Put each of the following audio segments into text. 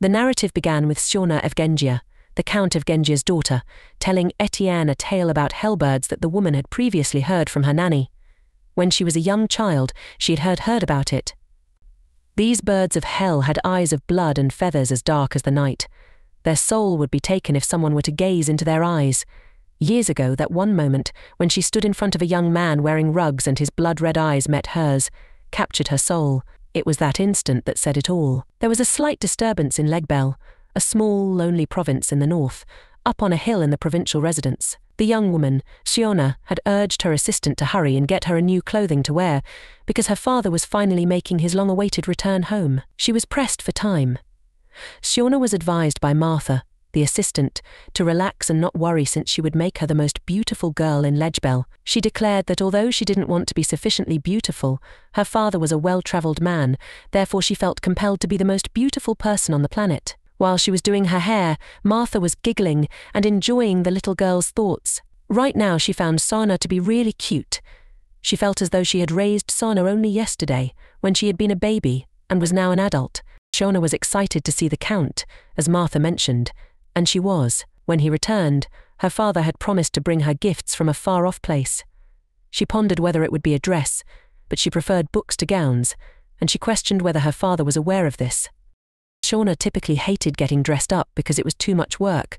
The narrative began with Sioanna Evgengia, the Count Evgengia's daughter, telling Étienne a tale about hellbirds that the woman had previously heard from her nanny. When she was a young child, she had heard about it. These birds of hell had eyes of blood and feathers as dark as the night. Their soul would be taken if someone were to gaze into their eyes. Years ago, that one moment, when she stood in front of a young man wearing rugs and his blood-red eyes met hers, captured her soul. It was that instant that said it all. There was a slight disturbance in Legbel, a small, lonely province in the north, up on a hill in the provincial residence. The young woman, Sioanna, had urged her assistant to hurry and get her a new clothing to wear, because her father was finally making his long-awaited return home. She was pressed for time. Sioanna was advised by Martha, the assistant, to relax and not worry since she would make her the most beautiful girl in Legbel. She declared that although she didn't want to be sufficiently beautiful, her father was a well-travelled man, therefore she felt compelled to be the most beautiful person on the planet. While she was doing her hair, Martha was giggling and enjoying the little girl's thoughts. Right now she found Sioanna to be really cute. She felt as though she had raised Sioanna only yesterday, when she had been a baby, and was now an adult. Sioanna was excited to see the Count, as Martha mentioned, and she was. When he returned, her father had promised to bring her gifts from a far-off place. She pondered whether it would be a dress, but she preferred books to gowns, and she questioned whether her father was aware of this. Sioanna typically hated getting dressed up because it was too much work,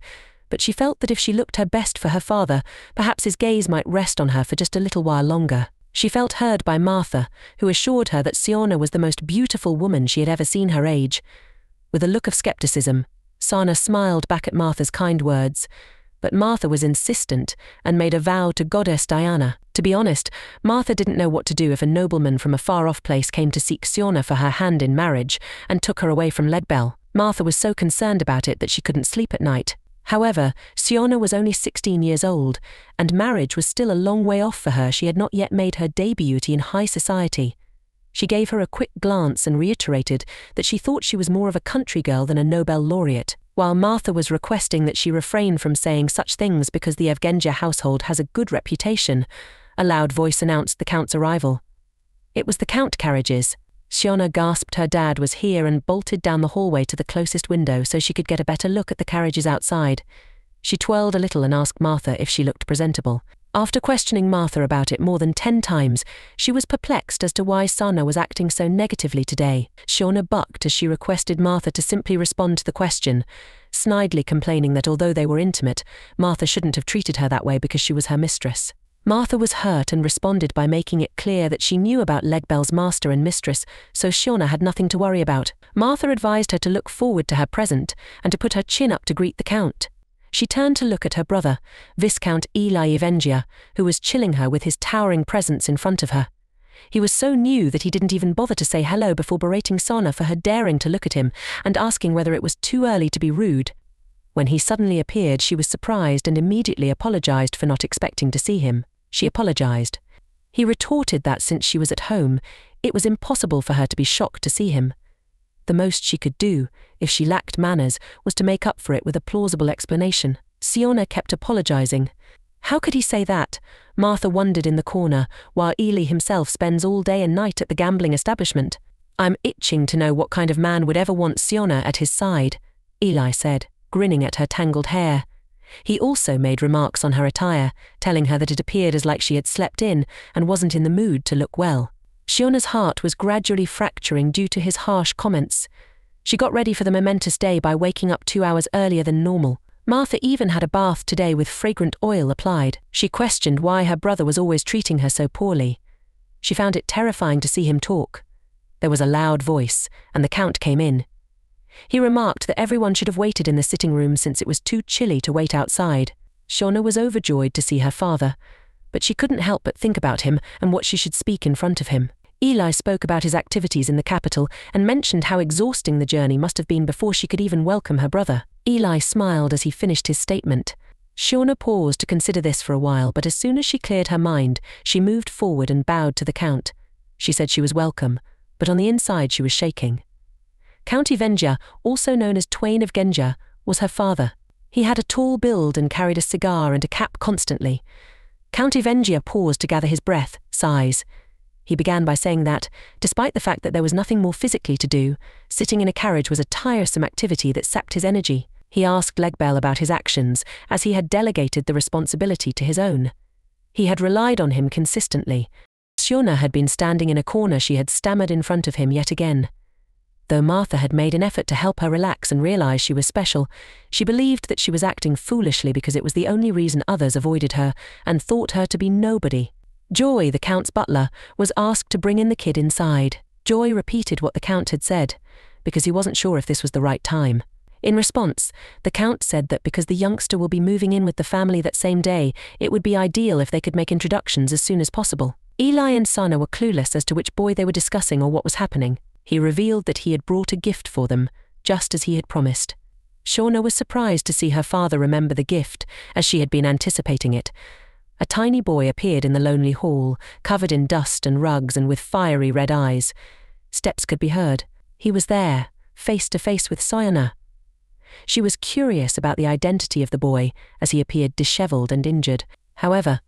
but she felt that if she looked her best for her father, perhaps his gaze might rest on her for just a little while longer. She felt heard by Martha, who assured her that Sioanna was the most beautiful woman she had ever seen her age. With a look of skepticism, Sioanna smiled back at Martha's kind words, but Martha was insistent and made a vow to Goddess Diana. To be honest, Martha didn't know what to do if a nobleman from a far-off place came to seek Sioanna for her hand in marriage and took her away from Legbel. Martha was so concerned about it that she couldn't sleep at night. However, Sioanna was only 16 years old, and marriage was still a long way off for her. She had not yet made her debut in high society. She gave her a quick glance and reiterated that she thought she was more of a country girl than a Nobel laureate, while Martha was requesting that she refrain from saying such things because the Evgengia household has a good reputation. A loud voice announced the Count's arrival. It was the Count carriages. Sioanna gasped her dad was here and bolted down the hallway to the closest window so she could get a better look at the carriages outside. She twirled a little and asked Martha if she looked presentable. After questioning Martha about it more than 10 times, she was perplexed as to why Sioanna was acting so negatively today. Sioanna bucked as she requested Martha to simply respond to the question, snidely complaining that although they were intimate, Martha shouldn't have treated her that way because she was her mistress. Martha was hurt and responded by making it clear that she knew about Legbel's master and mistress, so Sioanna had nothing to worry about. Martha advised her to look forward to her present and to put her chin up to greet the Count. She turned to look at her brother, Viscount Evegen, who was chilling her with his towering presence in front of her. He was so new that he didn't even bother to say hello before berating Sioanna for her daring to look at him and asking whether it was too early to be rude. When he suddenly appeared, she was surprised and immediately apologized for not expecting to see him. She apologized. He retorted that since she was at home, it was impossible for her to be shocked to see him. The most she could do, if she lacked manners, was to make up for it with a plausible explanation. Sioanna kept apologizing. How could he say that? Martha wondered in the corner, while Eli himself spends all day and night at the gambling establishment. I'm itching to know what kind of man would ever want Sioanna at his side, Eli said, grinning at her tangled hair. He also made remarks on her attire, telling her that it appeared as like she had slept in and wasn't in the mood to look well. Sioanna's heart was gradually fracturing due to his harsh comments. She got ready for the momentous day by waking up 2 hours earlier than normal. Martha even had a bath today with fragrant oil applied. She questioned why her brother was always treating her so poorly. She found it terrifying to see him talk. There was a loud voice, and the Count came in. He remarked that everyone should have waited in the sitting room since it was too chilly to wait outside. Sioanna was overjoyed to see her father, but she couldn't help but think about him and what she should speak in front of him. Eli spoke about his activities in the capital and mentioned how exhausting the journey must have been before she could even welcome her brother. Eli smiled as he finished his statement. Sioanna paused to consider this for a while, but as soon as she cleared her mind, she moved forward and bowed to the Count. She said she was welcome, but on the inside she was shaking. Count Evegen, also known as Twain Evgengia, was her father. He had a tall build and carried a cigar and a cap constantly. Count Evegen paused to gather his breath, sighs. He began by saying that, despite the fact that there was nothing more physically to do, sitting in a carriage was a tiresome activity that sapped his energy. He asked Legbel about his actions, as he had delegated the responsibility to his own. He had relied on him consistently. Sioanna had been standing in a corner. She had stammered in front of him yet again. Though Martha had made an effort to help her relax and realize she was special, she believed that she was acting foolishly because it was the only reason others avoided her and thought her to be nobody. Joy, the Count's butler, was asked to bring in the kid inside. Joy repeated what the Count had said, because he wasn't sure if this was the right time. In response, the Count said that because the youngster will be moving in with the family that same day, it would be ideal if they could make introductions as soon as possible. Eli and Sioanna were clueless as to which boy they were discussing or what was happening. He revealed that he had brought a gift for them, just as he had promised. Sioanna was surprised to see her father remember the gift, as she had been anticipating it. A tiny boy appeared in the lonely hall, covered in dust and rugs and with fiery red eyes. Steps could be heard. He was there, face to face with Sioanna. She was curious about the identity of the boy, as he appeared disheveled and injured. However,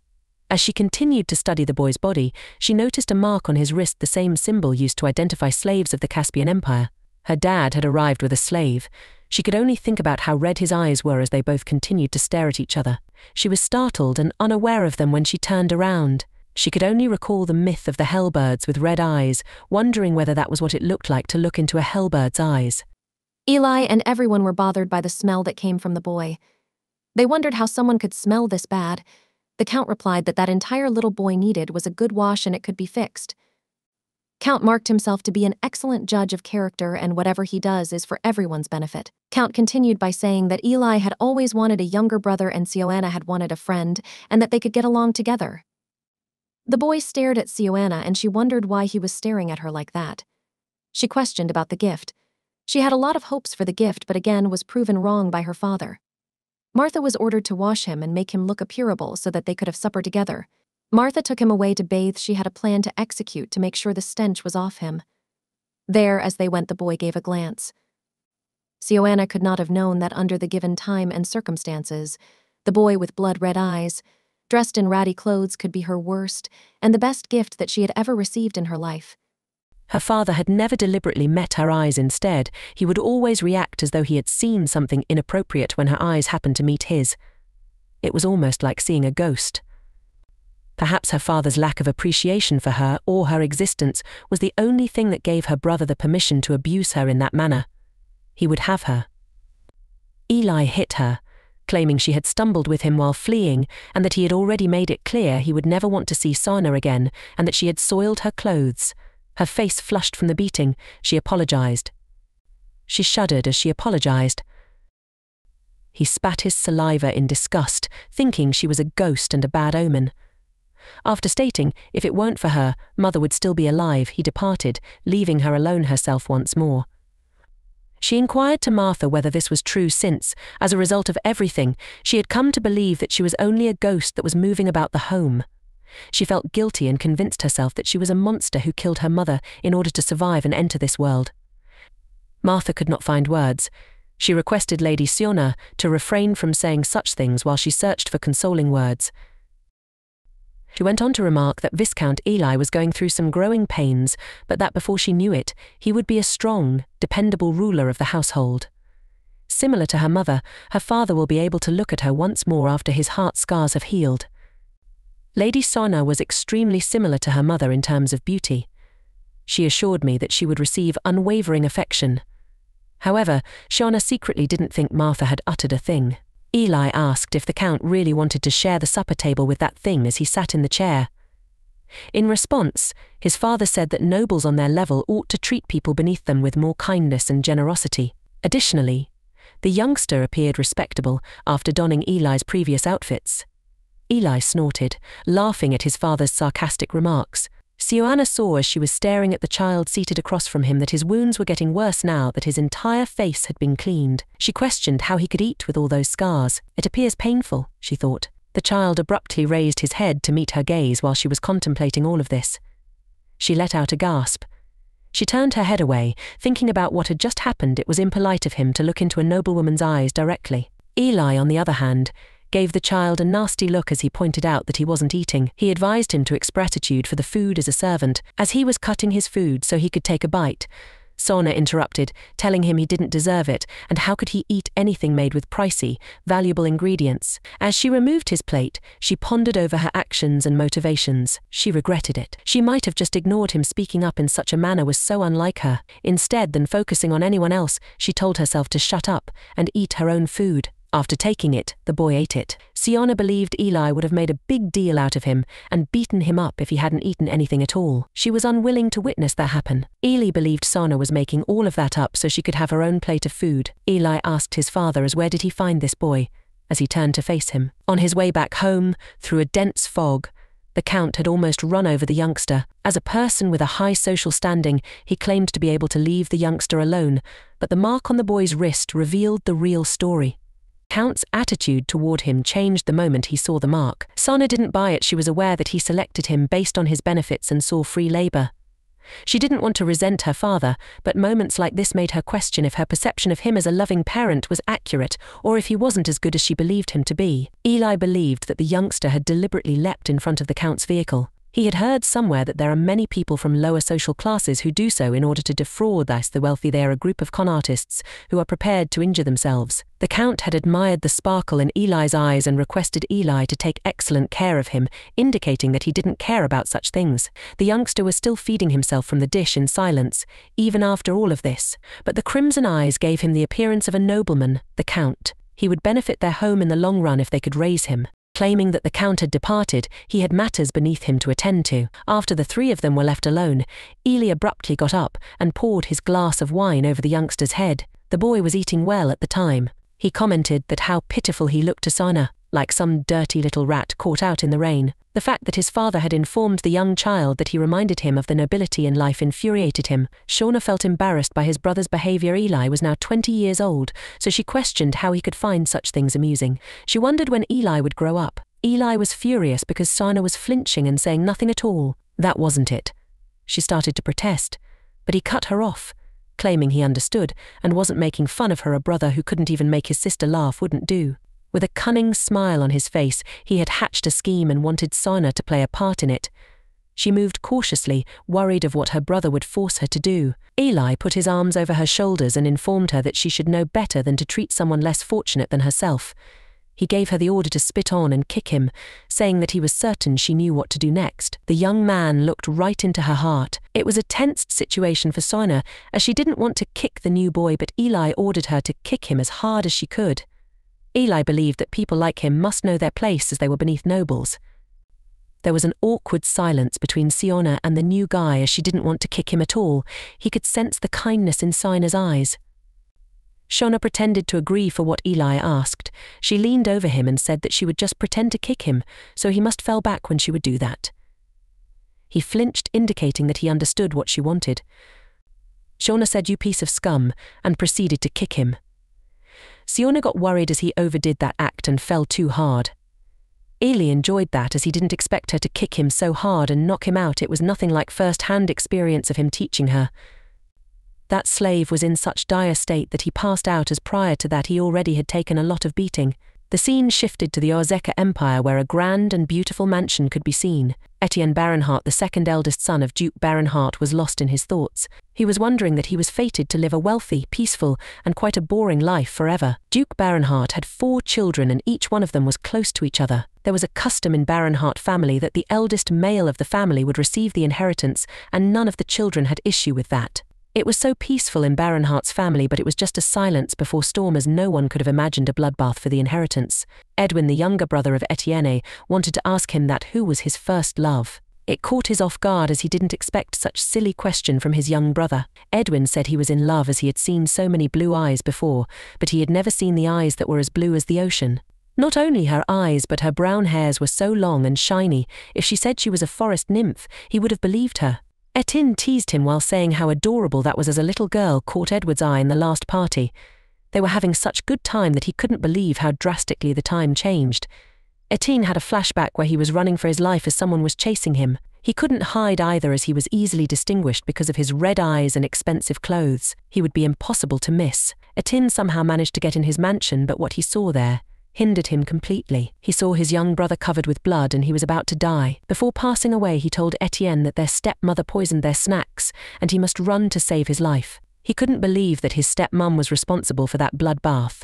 as she continued to study the boy's body, she noticed a mark on his wrist, the same symbol used to identify slaves of the Caspian Empire. Her dad had arrived with a slave. She could only think about how red his eyes were as they both continued to stare at each other. She was startled and unaware of them when she turned around. She could only recall the myth of the hellbirds with red eyes, wondering whether that was what it looked like to look into a hellbird's eyes. Eli and everyone were bothered by the smell that came from the boy. They wondered how someone could smell this bad. The Count replied that entire little boy needed was a good wash and it could be fixed. Count marked himself to be an excellent judge of character, and whatever he does is for everyone's benefit. Count continued by saying that Eli had always wanted a younger brother and Sioanna had wanted a friend, and that they could get along together. The boy stared at Sioanna and she wondered why he was staring at her like that. She questioned about the gift. She had a lot of hopes for the gift, but again was proven wrong by her father. Martha was ordered to wash him and make him look appearable so that they could have supper together. Martha took him away to bathe. She had a plan to execute to make sure the stench was off him. There, as they went, the boy gave a glance. Sioanna could not have known that under the given time and circumstances, the boy with blood-red eyes, dressed in ratty clothes, could be her worst and the best gift that she had ever received in her life. Her father had never deliberately met her eyes. Instead, he would always react as though he had seen something inappropriate when her eyes happened to meet his. It was almost like seeing a ghost. Perhaps her father's lack of appreciation for her or her existence was the only thing that gave her brother the permission to abuse her in that manner. He would have her. Eli hit her, claiming she had stumbled with him while fleeing and that he had already made it clear he would never want to see Sioanna again and that she had soiled her clothes. Her face flushed from the beating. She apologized. She shuddered as she apologized. He spat his saliva in disgust, thinking she was a ghost and a bad omen. After stating, if it weren't for her, Mother would still be alive, he departed, leaving her alone herself once more. She inquired to Martha whether this was true since, as a result of everything, she had come to believe that she was only a ghost that was moving about the home. She felt guilty and convinced herself that she was a monster who killed her mother in order to survive and enter this world. Martha could not find words. She requested Lady Sioanna to refrain from saying such things while she searched for consoling words. She went on to remark that Viscount Eli was going through some growing pains, but that before she knew it, he would be a strong, dependable ruler of the household. Similar to her mother, her father will be able to look at her once more after his heart scars have healed. Lady Sioanna was extremely similar to her mother in terms of beauty. She assured me that she would receive unwavering affection. However, Sioanna secretly didn't think Martha had uttered a thing. Eli asked if the Count really wanted to share the supper table with that thing as he sat in the chair. In response, his father said that nobles on their level ought to treat people beneath them with more kindness and generosity. Additionally, the youngster appeared respectable after donning Eli's previous outfits. Eli snorted, laughing at his father's sarcastic remarks. Sioanna saw as she was staring at the child seated across from him that his wounds were getting worse now that his entire face had been cleaned. She questioned how he could eat with all those scars. It appears painful, she thought. The child abruptly raised his head to meet her gaze while she was contemplating all of this. She let out a gasp. She turned her head away, thinking about what had just happened. It was impolite of him to look into a noblewoman's eyes directly. Eli, on the other hand, gave the child a nasty look as he pointed out that he wasn't eating. He advised him to express gratitude for the food as a servant, as he was cutting his food so he could take a bite. Sioanna interrupted, telling him he didn't deserve it, and how could he eat anything made with pricey, valuable ingredients. As she removed his plate, she pondered over her actions and motivations. She regretted it. She might have just ignored him. Speaking up in such a manner was so unlike her. Instead than focusing on anyone else, she told herself to shut up and eat her own food. After taking it, the boy ate it. Sioanna believed Eli would have made a big deal out of him and beaten him up if he hadn't eaten anything at all. She was unwilling to witness that happen. Eli believed Sioanna was making all of that up so she could have her own plate of food. Eli asked his father where did he find this boy, as he turned to face him. On his way back home, through a dense fog, the Count had almost run over the youngster. As a person with a high social standing, he claimed to be able to leave the youngster alone, but the mark on the boy's wrist revealed the real story. Count's attitude toward him changed the moment he saw the mark. Sioanna didn't buy it. She was aware that he selected him based on his benefits and saw free labor. She didn't want to resent her father, but moments like this made her question if her perception of him as a loving parent was accurate or if he wasn't as good as she believed him to be. Eli believed that the youngster had deliberately leapt in front of the Count's vehicle. He had heard somewhere that there are many people from lower social classes who do so in order to defraud the wealthy. They are a group of con artists who are prepared to injure themselves. The Count had admired the sparkle in Eli's eyes and requested Eli to take excellent care of him, indicating that he didn't care about such things. The youngster was still feeding himself from the dish in silence, even after all of this, but the crimson eyes gave him the appearance of a nobleman, the Count. He would benefit their home in the long run if they could raise him. Claiming that the Count had departed, he had matters beneath him to attend to. After the three of them were left alone, Eli abruptly got up and poured his glass of wine over the youngster's head. The boy was eating well at the time. He commented that how pitiful he looked to Sioanna, like some dirty little rat caught out in the rain. The fact that his father had informed the young child that he reminded him of the nobility in life infuriated him. Sioanna felt embarrassed by his brother's behavior. Eli was now 20 years old, so she questioned how he could find such things amusing. She wondered when Eli would grow up. Eli was furious because Sioanna was flinching and saying nothing at all. That wasn't it. She started to protest, but he cut her off, claiming he understood and wasn't making fun of her. A brother who couldn't even make his sister laugh wouldn't do. With a cunning smile on his face, he had hatched a scheme and wanted Sioanna to play a part in it. She moved cautiously, worried of what her brother would force her to do. Eli put his arms over her shoulders and informed her that she should know better than to treat someone less fortunate than herself. He gave her the order to spit on and kick him, saying that he was certain she knew what to do next. The young man looked right into her heart. It was a tensed situation for Sioanna, as she didn't want to kick the new boy, but Eli ordered her to kick him as hard as she could. Eli believed that people like him must know their place as they were beneath nobles. There was an awkward silence between Sioanna and the new guy as she didn't want to kick him at all. He could sense the kindness in Sioanna's eyes. Sioanna pretended to agree for what Eli asked. She leaned over him and said that she would just pretend to kick him, so he must fell back when she would do that. He flinched, indicating that he understood what she wanted. Sioanna said, "You piece of scum," and proceeded to kick him. Sioanna got worried as he overdid that act and fell too hard. Eli enjoyed that as he didn't expect her to kick him so hard and knock him out. It was nothing like first-hand experience of him teaching her. That slave was in such dire state that he passed out, as prior to that he already had taken a lot of beating. The scene shifted to the Orzeka Empire, where a grand and beautiful mansion could be seen. Étienne Baronhardt, the second eldest son of Duke Baronhardt, was lost in his thoughts. He was wondering that he was fated to live a wealthy, peaceful, and quite a boring life forever. Duke Baronhardt had 4 children and each one of them was close to each other. There was a custom in Baronhardt family that the eldest male of the family would receive the inheritance, and none of the children had issue with that. It was so peaceful in Baronhardt's family, but it was just a silence before storm, as no one could have imagined a bloodbath for the inheritance. Edwin, the younger brother of Étienne, wanted to ask him that who was his first love. It caught his off guard as he didn't expect such silly question from his young brother. Edwin said he was in love as he had seen so many blue eyes before, but he had never seen the eyes that were as blue as the ocean. Not only her eyes, but her brown hairs were so long and shiny. If she said she was a forest nymph, he would have believed her. Étienne teased him while saying how adorable that was as a little girl caught Edward's eye in the last party. They were having such good time that he couldn't believe how drastically the time changed. Étienne had a flashback where he was running for his life as someone was chasing him. He couldn't hide either, as he was easily distinguished because of his red eyes and expensive clothes. He would be impossible to miss. Étienne somehow managed to get in his mansion, but what he saw there, hindered him completely. He saw his young brother covered with blood and he was about to die. Before passing away, he told Étienne that their stepmother poisoned their snacks and he must run to save his life. He couldn't believe that his stepmom was responsible for that bloodbath.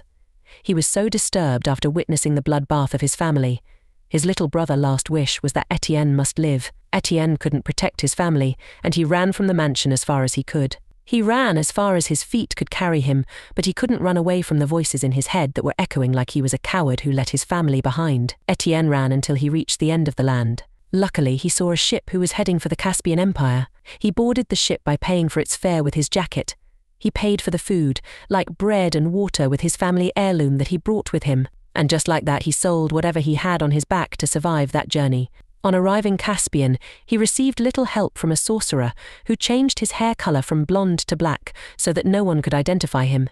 He was so disturbed after witnessing the bloodbath of his family. His little brother's last wish was that Étienne must live. Étienne couldn't protect his family, and he ran from the mansion as far as he could. He ran as far as his feet could carry him, but he couldn't run away from the voices in his head that were echoing like he was a coward who let his family behind. Étienne ran until he reached the end of the land. Luckily, he saw a ship who was heading for the Caspian Empire. He boarded the ship by paying for its fare with his jacket. He paid for the food, like bread and water, with his family heirloom that he brought with him. And just like that, he sold whatever he had on his back to survive that journey. On arriving Caspian, he received little help from a sorcerer who changed his hair color from blonde to black so that no one could identify him.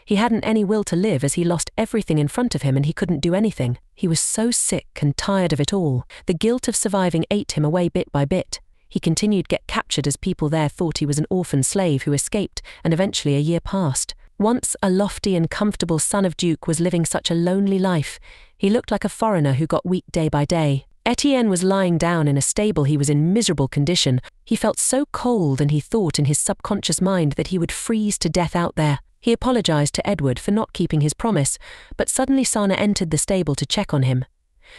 He hadn't any will to live as he lost everything in front of him and he couldn't do anything. He was so sick and tired of it all. The guilt of surviving ate him away bit by bit. He continued to get captured as people there thought he was an orphan slave who escaped, and eventually a year passed. Once a lofty and comfortable son of Duke was living such a lonely life. He looked like a foreigner who got weak day by day. Étienne was lying down in a stable. He was in miserable condition. He felt so cold and he thought in his subconscious mind that he would freeze to death out there. He apologized to Edward for not keeping his promise, but suddenly Sioanna entered the stable to check on him.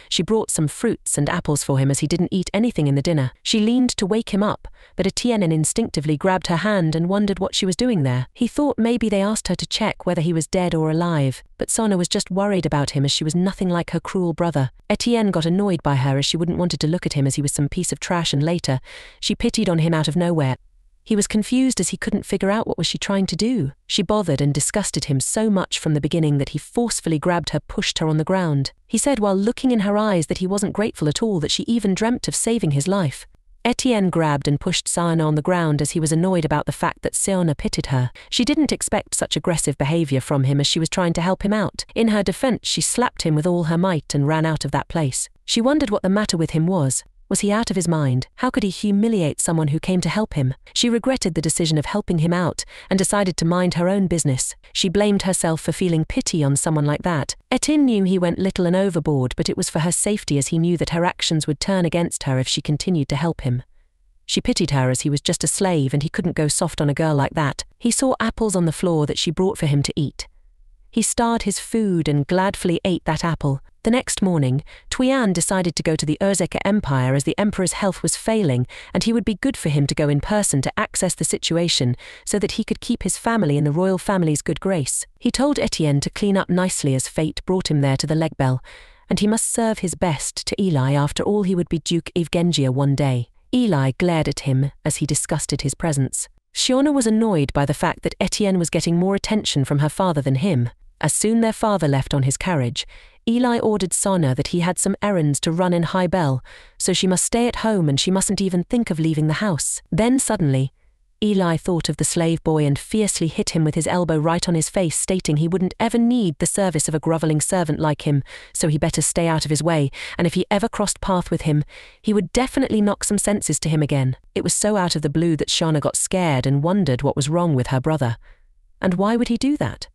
She brought some fruits and apples for him as he didn't eat anything in the dinner. She leaned to wake him up, but Étienne instinctively grabbed her hand and wondered what she was doing there. He thought maybe they asked her to check whether he was dead or alive, but Sioanna was just worried about him as she was nothing like her cruel brother. Étienne got annoyed by her as she wouldn't wanted to look at him as he was some piece of trash, and later, she pitied on him out of nowhere. He was confused as he couldn't figure out what was she trying to do. She bothered and disgusted him so much from the beginning that he forcefully grabbed her, pushed her on the ground. He said while looking in her eyes that he wasn't grateful at all, that she even dreamt of saving his life. Étienne grabbed and pushed Sioanna on the ground as he was annoyed about the fact that Sioanna pitied her. She didn't expect such aggressive behavior from him as she was trying to help him out. In her defense, she slapped him with all her might and ran out of that place. She wondered what the matter with him was. Was he out of his mind? How could he humiliate someone who came to help him? She regretted the decision of helping him out and decided to mind her own business. She blamed herself for feeling pity on someone like that. Étienne knew he went little and overboard, but it was for her safety as he knew that her actions would turn against her if she continued to help him. She pitied her as he was just a slave and he couldn't go soft on a girl like that. He saw apples on the floor that she brought for him to eat. He starred his food and gladfully ate that apple. The next morning, Sioanna decided to go to the Jezz Empire as the emperor's health was failing, and he would be good for him to go in person to access the situation so that he could keep his family in the royal family's good grace. He told Étienne to clean up nicely as fate brought him there to the leg bell, and he must serve his best to Eli. After all, he would be Duke Evegen one day. Eli glared at him as he disgusted his presence. Sioanna was annoyed by the fact that Étienne was getting more attention from her father than him. As soon their father left on his carriage, Eli ordered Sioanna that he had some errands to run in High Bell, so she must stay at home and she mustn't even think of leaving the house. Then suddenly, Eli thought of the slave boy and fiercely hit him with his elbow right on his face, stating he wouldn't ever need the service of a groveling servant like him, so he better stay out of his way, and if he ever crossed path with him, he would definitely knock some senses to him again. It was so out of the blue that Sioanna got scared and wondered what was wrong with her brother. And why would he do that?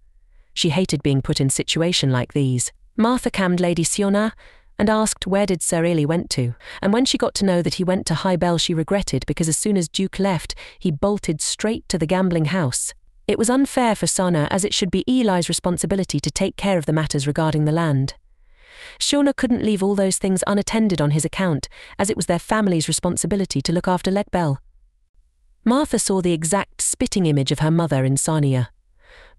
She hated being put in situations like these. Martha calmed Lady Sioanna and asked where did Sir Eli went to, and when she got to know that he went to High Bell, she regretted, because as soon as Duke left, he bolted straight to the gambling house. It was unfair for Sioanna, as it should be Eli's responsibility to take care of the matters regarding the land. Sioanna couldn't leave all those things unattended on his account, as it was their family's responsibility to look after Leg Bell. Martha saw the exact spitting image of her mother in Sioanna.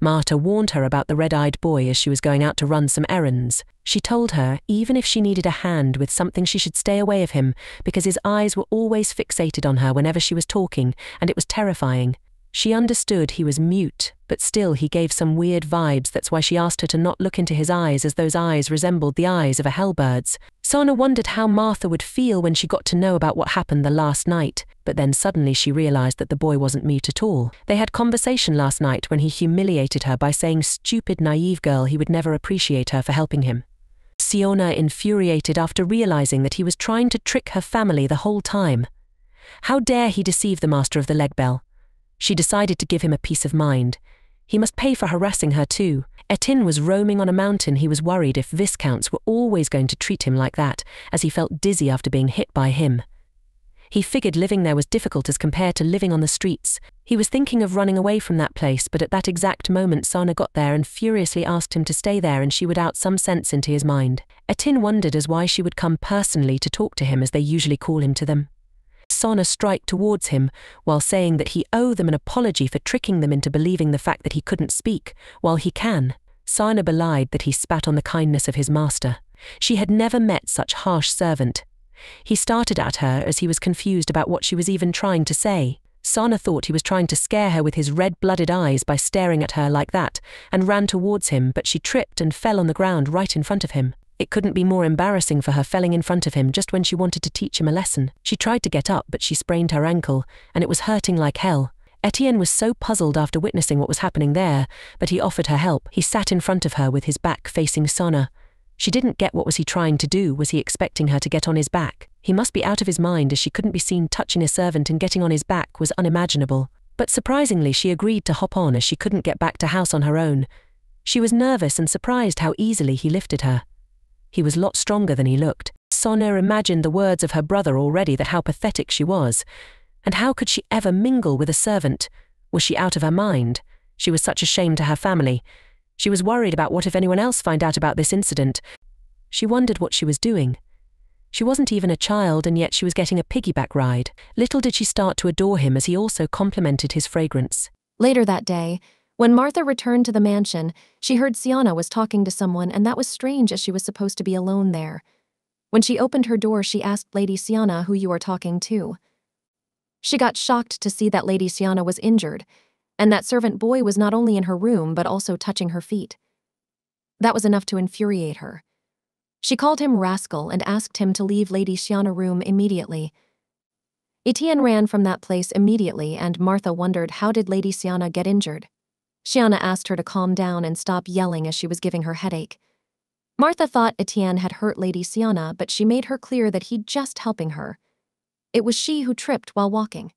Martha warned her about the red-eyed boy as she was going out to run some errands. She told her even if she needed a hand with something, she should stay away of him because his eyes were always fixated on her whenever she was talking, and it was terrifying. She understood he was mute, but still he gave some weird vibes. That's why she asked her to not look into his eyes, as those eyes resembled the eyes of a hellbird's. Sioanna wondered how Martha would feel when she got to know about what happened the last night, but then suddenly she realized that the boy wasn't mute at all. They had conversation last night when he humiliated her by saying, "Stupid, naive girl," he would never appreciate her for helping him. Sioanna infuriated after realizing that he was trying to trick her family the whole time. How dare he deceive the master of the leg bell? She decided to give him a peace of mind. He must pay for harassing her too. Étienne was roaming on a mountain. He was worried if viscounts were always going to treat him like that, as he felt dizzy after being hit by him. He figured living there was difficult as compared to living on the streets. He was thinking of running away from that place, but at that exact moment Sioanna got there and furiously asked him to stay there, and she would out some sense into his mind. Étienne wondered as why she would come personally to talk to him as they usually call him to them. Sioanna striked towards him, while saying that he owed them an apology for tricking them into believing the fact that he couldn't speak, while he can. Sioanna belied that he spat on the kindness of his master. She had never met such harsh servant. He started at her as he was confused about what she was even trying to say. Sioanna thought he was trying to scare her with his red-blooded eyes by staring at her like that, and ran towards him, but she tripped and fell on the ground right in front of him. It couldn't be more embarrassing for her falling in front of him just when she wanted to teach him a lesson. She tried to get up, but she sprained her ankle, and it was hurting like hell. Étienne was so puzzled after witnessing what was happening there, but he offered her help. He sat in front of her with his back facing Sioanna. She didn't get what was he trying to do. Was he expecting her to get on his back? He must be out of his mind, as she couldn't be seen touching a servant, and getting on his back was unimaginable. But surprisingly she agreed to hop on as she couldn't get back to house on her own. She was nervous and surprised how easily he lifted her. He was a lot stronger than he looked. Sioanna imagined the words of her brother already, that how pathetic she was. And how could she ever mingle with a servant? Was she out of her mind? She was such a shame to her family. She was worried about what if anyone else find out about this incident. She wondered what she was doing. She wasn't even a child, and yet she was getting a piggyback ride. Little did she start to adore him, as he also complimented his fragrance. Later that day, when Martha returned to the mansion, she heard Sioanna was talking to someone, and that was strange as she was supposed to be alone there. When she opened her door, she asked Lady Sioanna who you are talking to. She got shocked to see that Lady Sioanna was injured, and that servant boy was not only in her room but also touching her feet. That was enough to infuriate her. She called him rascal and asked him to leave Lady Sioanna's room immediately. Étienne ran from that place immediately, and Martha wondered, how did Lady Sioanna get injured? Sioanna asked her to calm down and stop yelling, as she was giving her headache. Martha thought Étienne had hurt Lady Sioanna, but she made her clear that he'd just helping her. It was she who tripped while walking.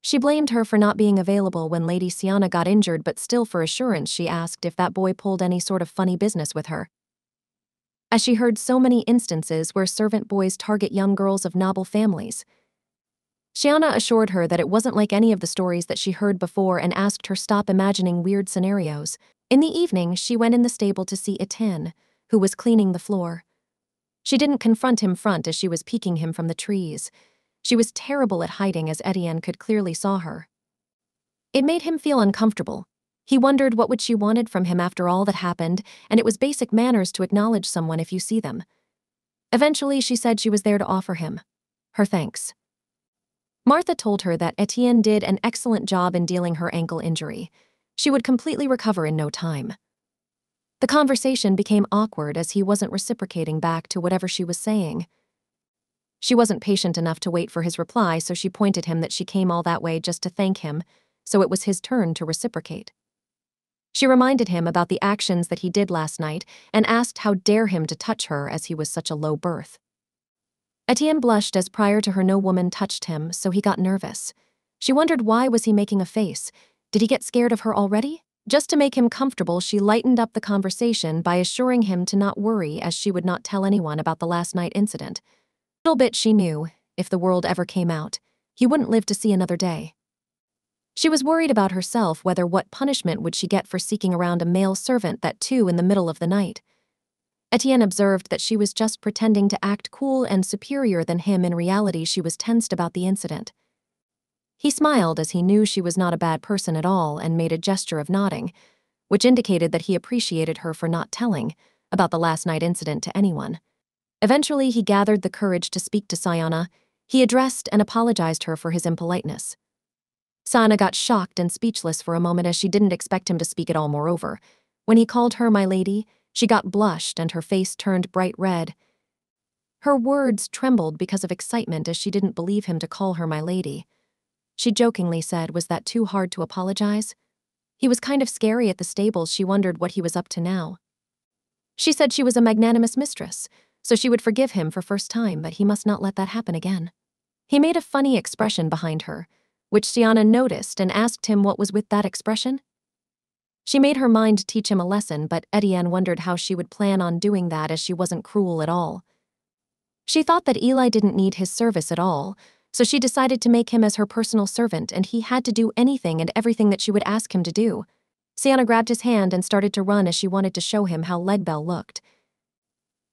She blamed her for not being available when Lady Sioanna got injured, but still for assurance she asked if that boy pulled any sort of funny business with her. As she heard so many instances where servant boys target young girls of noble families. Sioanna assured her that it wasn't like any of the stories that she heard before, and asked her stop imagining weird scenarios. In the evening, she went in the stable to see Étienne, who was cleaning the floor. She didn't confront him front, as she was peeking him from the trees. She was terrible at hiding, as Étienne could clearly saw her. It made him feel uncomfortable. He wondered what would she wanted from him after all that happened, and it was basic manners to acknowledge someone if you see them. Eventually, she said she was there to offer him her thanks. Martha told her that Étienne did an excellent job in dealing her ankle injury. She would completely recover in no time. The conversation became awkward as he wasn't reciprocating back to whatever she was saying. She wasn't patient enough to wait for his reply, so she pointed him that she came all that way just to thank him, so it was his turn to reciprocate. She reminded him about the actions that he did last night and asked how dare him to touch her, as he was such a low birth. Étienne blushed, as prior to her no woman touched him, so he got nervous. She wondered why was he making a face. Did he get scared of her already? Just to make him comfortable, she lightened up the conversation by assuring him to not worry, as she would not tell anyone about the last night incident. Little bit she knew, if the world ever came out, he wouldn't live to see another day. She was worried about herself, whether what punishment would she get for seeking around a male servant, that too in the middle of the night. Étienne observed that she was just pretending to act cool and superior than him. In reality, she was tensed about the incident. He smiled, as he knew she was not a bad person at all, and made a gesture of nodding, which indicated that he appreciated her for not telling about the last night incident to anyone. Eventually, he gathered the courage to speak to Sioanna. He addressed and apologized her for his impoliteness. Sioanna got shocked and speechless for a moment, as she didn't expect him to speak at all. Moreover, when he called her my lady, she got blushed and her face turned bright red. Her words trembled because of excitement, as she didn't believe him to call her my lady. She jokingly said, was that too hard to apologize? He was kind of scary at the stables. She wondered what he was up to now. She said she was a magnanimous mistress, so she would forgive him for first time, but he must not let that happen again. He made a funny expression behind her, which Sioanna noticed and asked him what was with that expression. She made her mind teach him a lesson, but Étienne wondered how she would plan on doing that as she wasn't cruel at all. She thought that Eli didn't need his service at all, so she decided to make him as her personal servant, and he had to do anything and everything that she would ask him to do. Sioanna grabbed his hand and started to run as she wanted to show him how Legbel looked.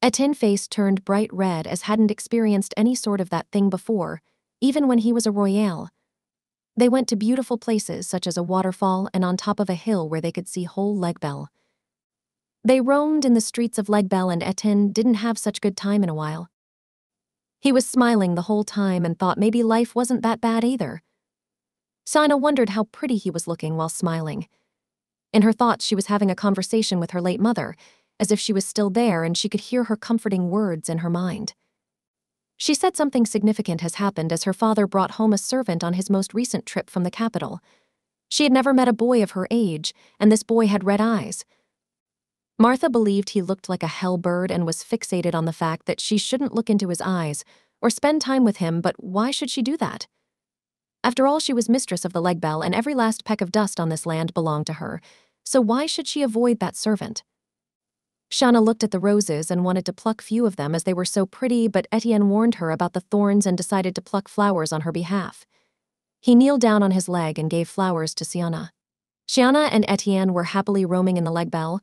Étienne's face turned bright red as hadn't experienced any sort of that thing before, even when he was a royale. They went to beautiful places such as a waterfall and on top of a hill where they could see whole Legbel. They roamed in the streets of Legbel, and Étienne didn't have such good time in a while. He was smiling the whole time and thought maybe life wasn't that bad either. Sioanna wondered how pretty he was looking while smiling. In her thoughts, she was having a conversation with her late mother, as if she was still there and she could hear her comforting words in her mind. She said something significant has happened as her father brought home a servant on his most recent trip from the capital. She had never met a boy of her age, and this boy had red eyes. Martha believed he looked like a hell bird and was fixated on the fact that she shouldn't look into his eyes or spend time with him, but why should she do that? After all, she was mistress of the Legbel, and every last peck of dust on this land belonged to her, so why should she avoid that servant? Sioanna looked at the roses and wanted to pluck few of them as they were so pretty, but Étienne warned her about the thorns and decided to pluck flowers on her behalf. He kneeled down on his leg and gave flowers to Sioanna. Sioanna and Étienne were happily roaming in the Legbel.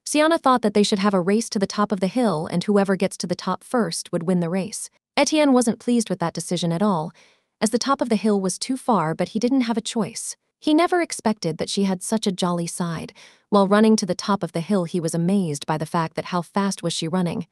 Sioanna thought that they should have a race to the top of the hill, and whoever gets to the top first would win the race. Étienne wasn't pleased with that decision at all, as the top of the hill was too far, but he didn't have a choice. He never expected that she had such a jolly side. While running to the top of the hill, he was amazed by the fact that how fast was she running.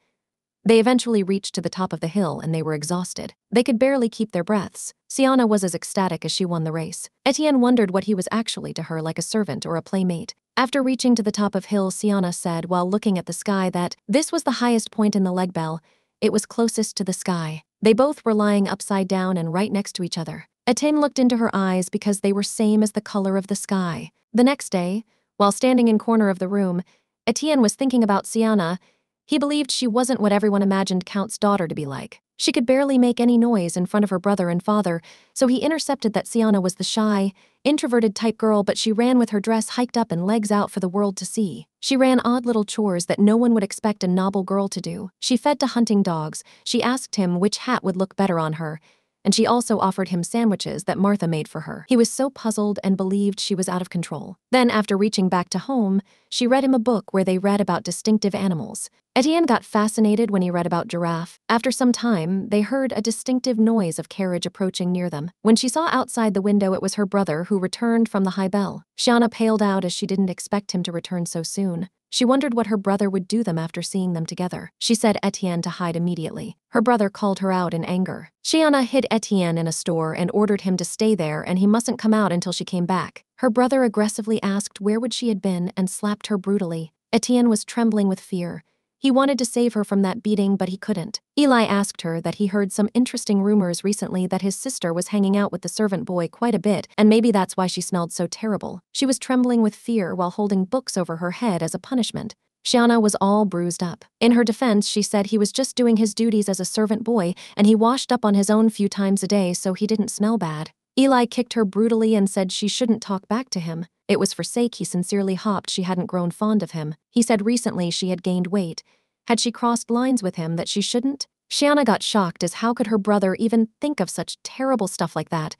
They eventually reached to the top of the hill and they were exhausted. They could barely keep their breaths. Sioanna was as ecstatic as she won the race. Étienne wondered what he was actually to her, like a servant or a playmate. After reaching to the top of hill, Sioanna said while looking at the sky that this was the highest point in the Legbel. It was closest to the sky. They both were lying upside down and right next to each other. Étienne looked into her eyes because they were same as the color of the sky. The next day, while standing in corner of the room, Étienne was thinking about Sioanna. He believed she wasn't what everyone imagined Count's daughter to be like. She could barely make any noise in front of her brother and father, so he intercepted that Sioanna was the shy, introverted type girl, but she ran with her dress hiked up and legs out for the world to see. She ran odd little chores that no one would expect a noble girl to do. She fed to hunting dogs, she asked him which hat would look better on her, and she also offered him sandwiches that Martha made for her. He was so puzzled and believed she was out of control. Then, after reaching back to home, she read him a book where they read about distinctive animals. Étienne got fascinated when he read about giraffe. After some time, they heard a distinctive noise of carriage approaching near them. When she saw outside the window, it was her brother who returned from the high bell. Sioanna paled out as she didn't expect him to return so soon. She wondered what her brother would do them after seeing them together. She said Étienne to hide immediately. Her brother called her out in anger. Sioanna hid Étienne in a store and ordered him to stay there, and he mustn't come out until she came back. Her brother aggressively asked where would she had been and slapped her brutally. Étienne was trembling with fear. He wanted to save her from that beating, but he couldn't. Eli asked her that he heard some interesting rumors recently that his sister was hanging out with the servant boy quite a bit, and maybe that's why she smelled so terrible. She was trembling with fear while holding books over her head as a punishment. Sioanna was all bruised up. In her defense, she said he was just doing his duties as a servant boy, and he washed up on his own few times a day so he didn't smell bad. Eli kicked her brutally and said she shouldn't talk back to him. It was for sake he sincerely hoped she hadn't grown fond of him. He said recently she had gained weight. Had she crossed lines with him that she shouldn't? Sioanna got shocked as how could her brother even think of such terrible stuff like that?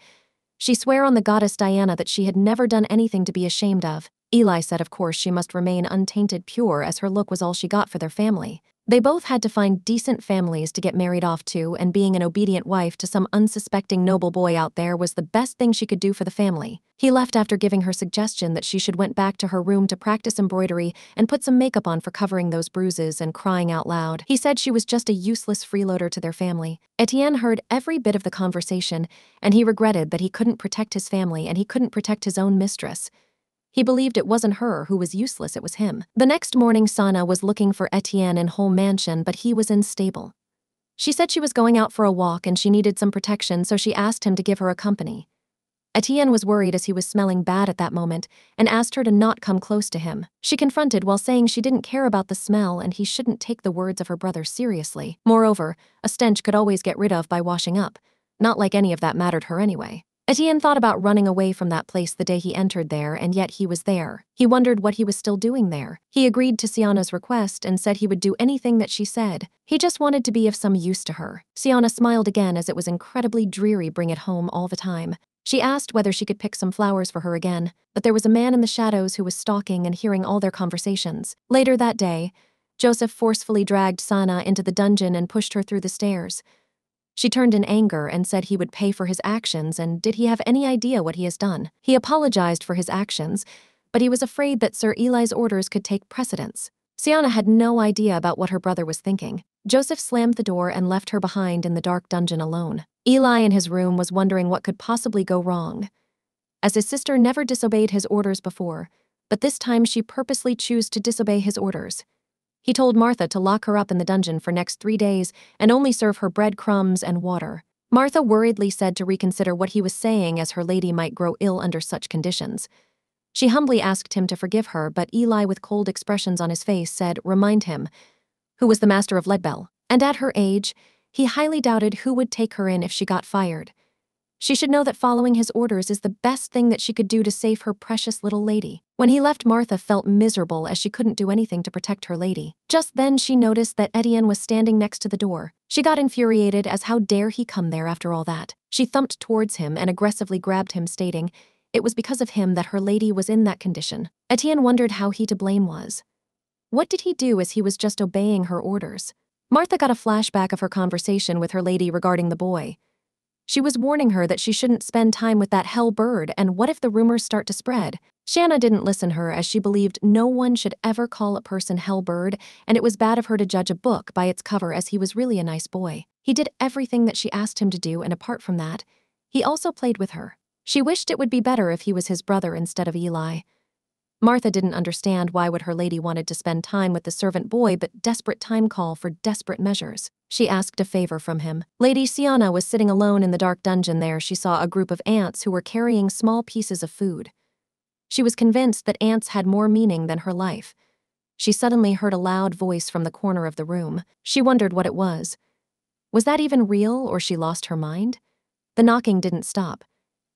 She swore on the goddess Diana that she had never done anything to be ashamed of. Eli said of course she must remain untainted pure as her look was all she got for their family. They both had to find decent families to get married off to, and being an obedient wife to some unsuspecting noble boy out there was the best thing she could do for the family. He left after giving her suggestion that she should went back to her room to practice embroidery and put some makeup on for covering those bruises and crying out loud. He said she was just a useless freeloader to their family. Étienne heard every bit of the conversation, and he regretted that he couldn't protect his family and he couldn't protect his own mistress. He believed it wasn't her who was useless, it was him. The next morning, Sioanna was looking for Étienne in Whole Mansion, but he was unstable. She said she was going out for a walk and she needed some protection, so she asked him to give her a company. Étienne was worried as he was smelling bad at that moment and asked her to not come close to him. She confronted while saying she didn't care about the smell and he shouldn't take the words of her brother seriously. Moreover, a stench could always get rid of by washing up. Not like any of that mattered her anyway. Étienne thought about running away from that place the day he entered there, and yet he was there. He wondered what he was still doing there. He agreed to Sioanna's request and said he would do anything that she said. He just wanted to be of some use to her. Sioanna smiled again as it was incredibly dreary bring it home all the time. She asked whether she could pick some flowers for her again, but there was a man in the shadows who was stalking and hearing all their conversations. Later that day, Joseph forcefully dragged Sioanna into the dungeon and pushed her through the stairs. She turned in anger and said he would pay for his actions, and did he have any idea what he has done? He apologized for his actions, but he was afraid that Sir Eli's orders could take precedence. Sioanna had no idea about what her brother was thinking. Joseph slammed the door and left her behind in the dark dungeon alone. Eli in his room was wondering what could possibly go wrong, as his sister never disobeyed his orders before, but this time she purposely chose to disobey his orders. He told Martha to lock her up in the dungeon for next 3 days and only serve her bread crumbs and water. Martha worriedly said to reconsider what he was saying, as her lady might grow ill under such conditions. She humbly asked him to forgive her, but Eli, with cold expressions on his face, said, "Remind him, who was the master of Leadbell, and at her age, he highly doubted who would take her in if she got fired. She should know that following his orders is the best thing that she could do to save her precious little lady." When he left, Martha felt miserable as she couldn't do anything to protect her lady. Just then she noticed that Étienne was standing next to the door. She got infuriated, as how dare he come there after all that. She thumped towards him and aggressively grabbed him, stating it was because of him that her lady was in that condition. Étienne wondered how he to blame was. What did he do, as he was just obeying her orders? Martha got a flashback of her conversation with her lady regarding the boy. She was warning her that she shouldn't spend time with that hell bird, and what if the rumors start to spread? Sioanna didn't listen her, as she believed no one should ever call a person hell bird, and it was bad of her to judge a book by its cover, as he was really a nice boy. He did everything that she asked him to do, and apart from that, he also played with her. She wished it would be better if he was his brother instead of Eli. Martha didn't understand why would her lady wanted to spend time with the servant boy, but desperate time call for desperate measures. She asked a favor from him. Lady Sioanna was sitting alone in the dark dungeon. There she saw a group of ants who were carrying small pieces of food. She was convinced that ants had more meaning than her life. She suddenly heard a loud voice from the corner of the room. She wondered what it was. Was that even real, or she lost her mind? The knocking didn't stop.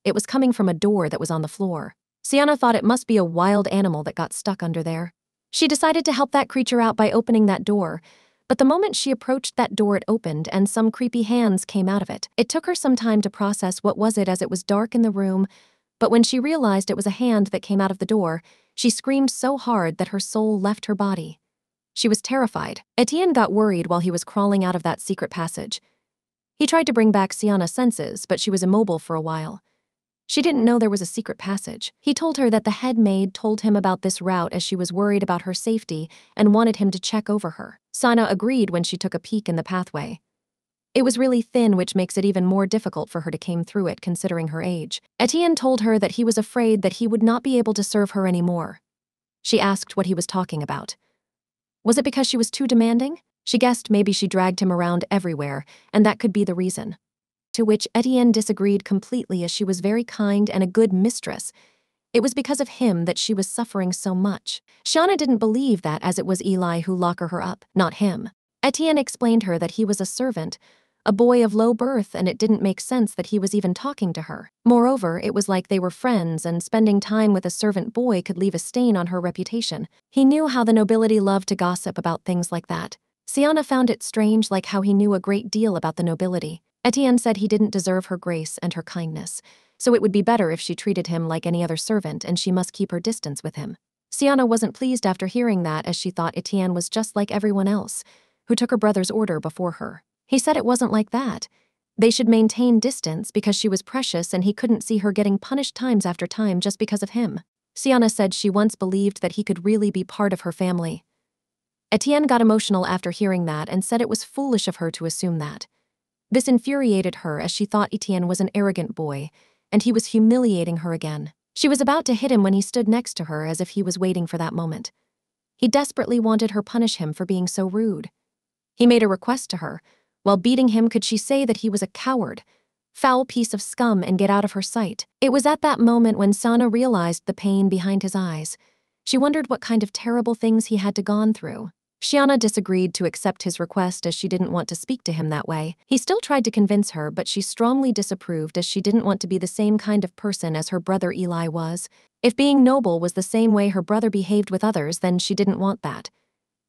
It was coming from a door that was on the floor. Sioanna thought it must be a wild animal that got stuck under there. She decided to help that creature out by opening that door, but the moment she approached that door, it opened and some creepy hands came out of it. It took her some time to process what was it, as it was dark in the room, but when she realized it was a hand that came out of the door, she screamed so hard that her soul left her body. She was terrified. Étienne got worried while he was crawling out of that secret passage. He tried to bring back Sioanna's senses, but she was immobile for a while. She didn't know there was a secret passage. He told her that the head maid told him about this route, as she was worried about her safety and wanted him to check over her. Sioanna agreed when she took a peek in the pathway. It was really thin, which makes it even more difficult for her to climb through it, considering her age. Étienne told her that he was afraid that he would not be able to serve her anymore. She asked what he was talking about. Was it because she was too demanding? She guessed maybe she dragged him around everywhere, and that could be the reason. To which Étienne disagreed completely, as she was very kind and a good mistress. It was because of him that she was suffering so much. Sioanna didn't believe that, as it was Eli who locked her up, not him. Étienne explained her that he was a servant, a boy of low birth, and it didn't make sense that he was even talking to her. Moreover, it was like they were friends, and spending time with a servant boy could leave a stain on her reputation. He knew how the nobility loved to gossip about things like that. Sioanna found it strange, like how he knew a great deal about the nobility. Étienne said he didn't deserve her grace and her kindness, so it would be better if she treated him like any other servant, and she must keep her distance with him. Sioanna wasn't pleased after hearing that, as she thought Étienne was just like everyone else, who took her brother's order before her. He said it wasn't like that. They should maintain distance because she was precious, and he couldn't see her getting punished times after time just because of him. Sioanna said she once believed that he could really be part of her family. Étienne got emotional after hearing that and said it was foolish of her to assume that. This infuriated her, as she thought Étienne was an arrogant boy, and he was humiliating her again. She was about to hit him when he stood next to her, as if he was waiting for that moment. He desperately wanted her to punish him for being so rude. He made a request to her. While beating him, could she say that he was a coward, foul piece of scum, and get out of her sight? It was at that moment when Sioanna realized the pain behind his eyes. She wondered what kind of terrible things he had gone through. Sioanna disagreed to accept his request as she didn't want to speak to him that way. He still tried to convince her, but she strongly disapproved as she didn't want to be the same kind of person as her brother Eli was. If being noble was the same way her brother behaved with others, then she didn't want that.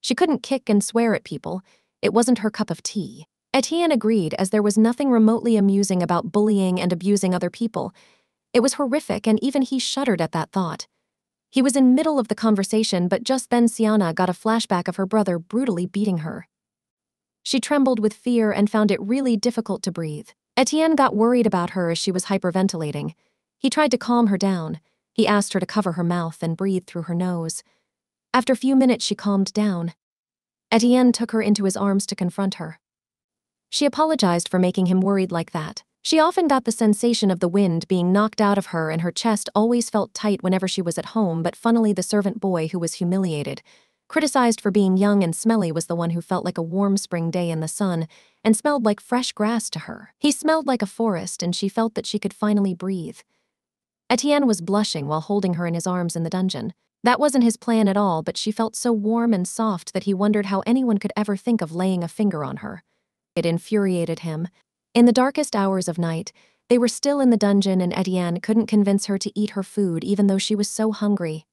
She couldn't kick and swear at people. It wasn't her cup of tea. Étienne agreed, as there was nothing remotely amusing about bullying and abusing other people. It was horrific, and even he shuddered at that thought. He was in middle of the conversation, but just then Sioanna got a flashback of her brother brutally beating her. She trembled with fear and found it really difficult to breathe. Étienne got worried about her as she was hyperventilating. He tried to calm her down. He asked her to cover her mouth and breathe through her nose. After a few minutes, she calmed down. Étienne took her into his arms to confront her. She apologized for making him worried like that. She often got the sensation of the wind being knocked out of her, and her chest always felt tight whenever she was at home, but funnily the servant boy, who was humiliated, criticized for being young and smelly, was the one who felt like a warm spring day in the sun and smelled like fresh grass to her. He smelled like a forest, and she felt that she could finally breathe. Étienne was blushing while holding her in his arms in the dungeon. That wasn't his plan at all, but she felt so warm and soft that he wondered how anyone could ever think of laying a finger on her. It infuriated him. In the darkest hours of night, they were still in the dungeon, and Étienne couldn't convince her to eat her food even though she was so hungry.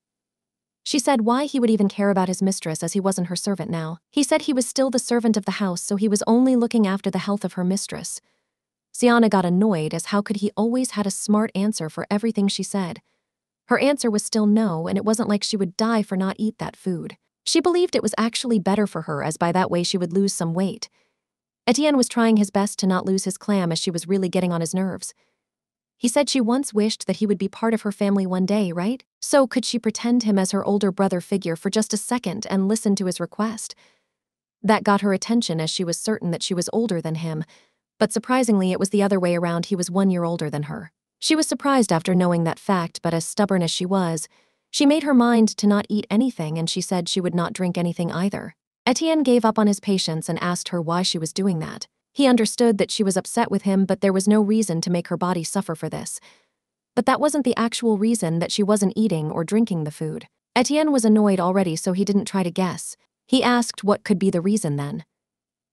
She said why he would even care about his mistress, as he wasn't her servant now. He said he was still the servant of the house, so he was only looking after the health of her mistress. Sioanna got annoyed, as how could he always had a smart answer for everything she said. Her answer was still no, and it wasn't like she would die for not eat that food. She believed it was actually better for her, as by that way she would lose some weight. Étienne was trying his best to not lose his clam, as she was really getting on his nerves. He said she once wished that he would be part of her family one day, right? So could she pretend him as her older brother figure for just a second and listen to his request? That got her attention, as she was certain that she was older than him, but surprisingly it was the other way around. He was 1 year older than her. She was surprised after knowing that fact, but as stubborn as she was, she made her mind to not eat anything, and she said she would not drink anything either. Étienne gave up on his patience and asked her why she was doing that. He understood that she was upset with him, but there was no reason to make her body suffer for this. But that wasn't the actual reason that she wasn't eating or drinking the food. Étienne was annoyed already, so he didn't try to guess. He asked what could be the reason then.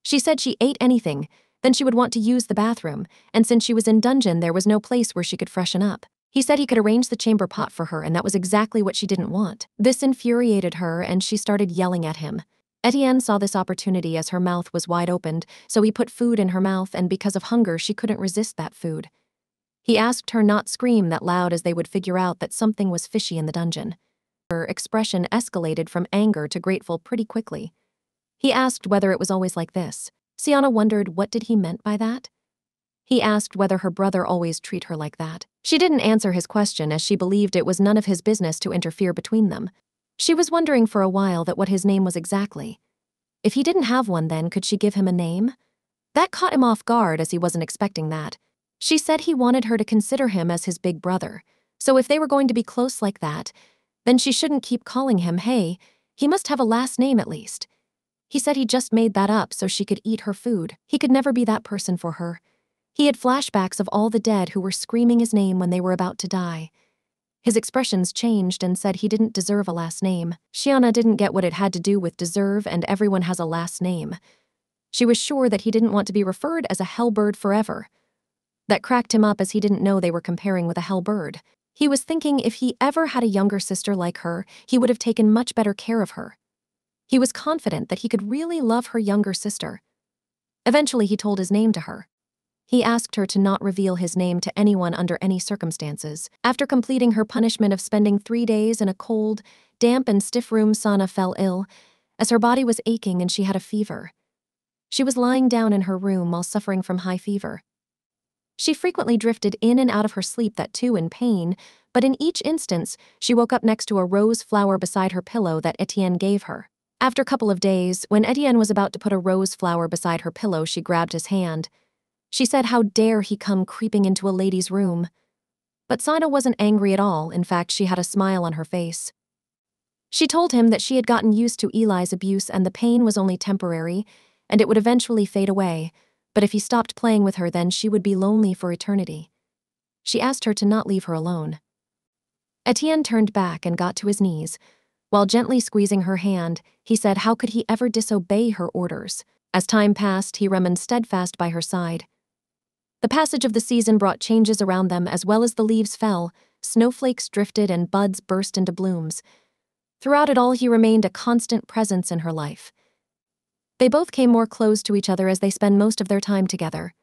She said she ate anything, then she would want to use the bathroom, and since she was in dungeon, there was no place where she could freshen up. He said he could arrange the chamber pot for her, and that was exactly what she didn't want. This infuriated her, and she started yelling at him. Étienne saw this opportunity, as her mouth was wide opened, so he put food in her mouth, and because of hunger she couldn't resist that food. He asked her not scream that loud, as they would figure out that something was fishy in the dungeon. Her expression escalated from anger to grateful pretty quickly. He asked whether it was always like this. Sioanna wondered what did he meant by that. He asked whether her brother always treat her like that. She didn't answer his question, as she believed it was none of his business to interfere between them. She was wondering for a while that what his name was exactly. If he didn't have one, then could she give him a name? That caught him off guard, as he wasn't expecting that. She said he wanted her to consider him as his big brother, so if they were going to be close like that, then she shouldn't keep calling him hey. He must have a last name at least. He said he just made that up so she could eat her food. He could never be that person for her. He had flashbacks of all the dead who were screaming his name when they were about to die. His expressions changed and said he didn't deserve a last name. Sioanna didn't get what it had to do with deserve, and everyone has a last name. She was sure that he didn't want to be referred as a hellbird forever. That cracked him up, as he didn't know they were comparing with a hellbird. He was thinking if he ever had a younger sister like her, he would have taken much better care of her. He was confident that he could really love her younger sister. Eventually he told his name to her. He asked her to not reveal his name to anyone under any circumstances. After completing her punishment of spending 3 days in a cold, damp and stiff room, Sioanna fell ill, as her body was aching and she had a fever. She was lying down in her room while suffering from high fever. She frequently drifted in and out of her sleep, that too in pain, but in each instance, she woke up next to a rose flower beside her pillow that Étienne gave her. After a couple of days, when Étienne was about to put a rose flower beside her pillow, she grabbed his hand. She said how dare he come creeping into a lady's room. But Sioanna wasn't angry at all. In fact, she had a smile on her face. She told him that she had gotten used to Eli's abuse and the pain was only temporary, and it would eventually fade away, but if he stopped playing with her, then she would be lonely for eternity. She asked her to not leave her alone. Étienne turned back and got to his knees. While gently squeezing her hand, he said how could he ever disobey her orders. As time passed, he remained steadfast by her side. The passage of the season brought changes around them as well as the leaves fell, snowflakes drifted and buds burst into blooms. Throughout it all, he remained a constant presence in her life. They both came more close to each other as they spent most of their time together.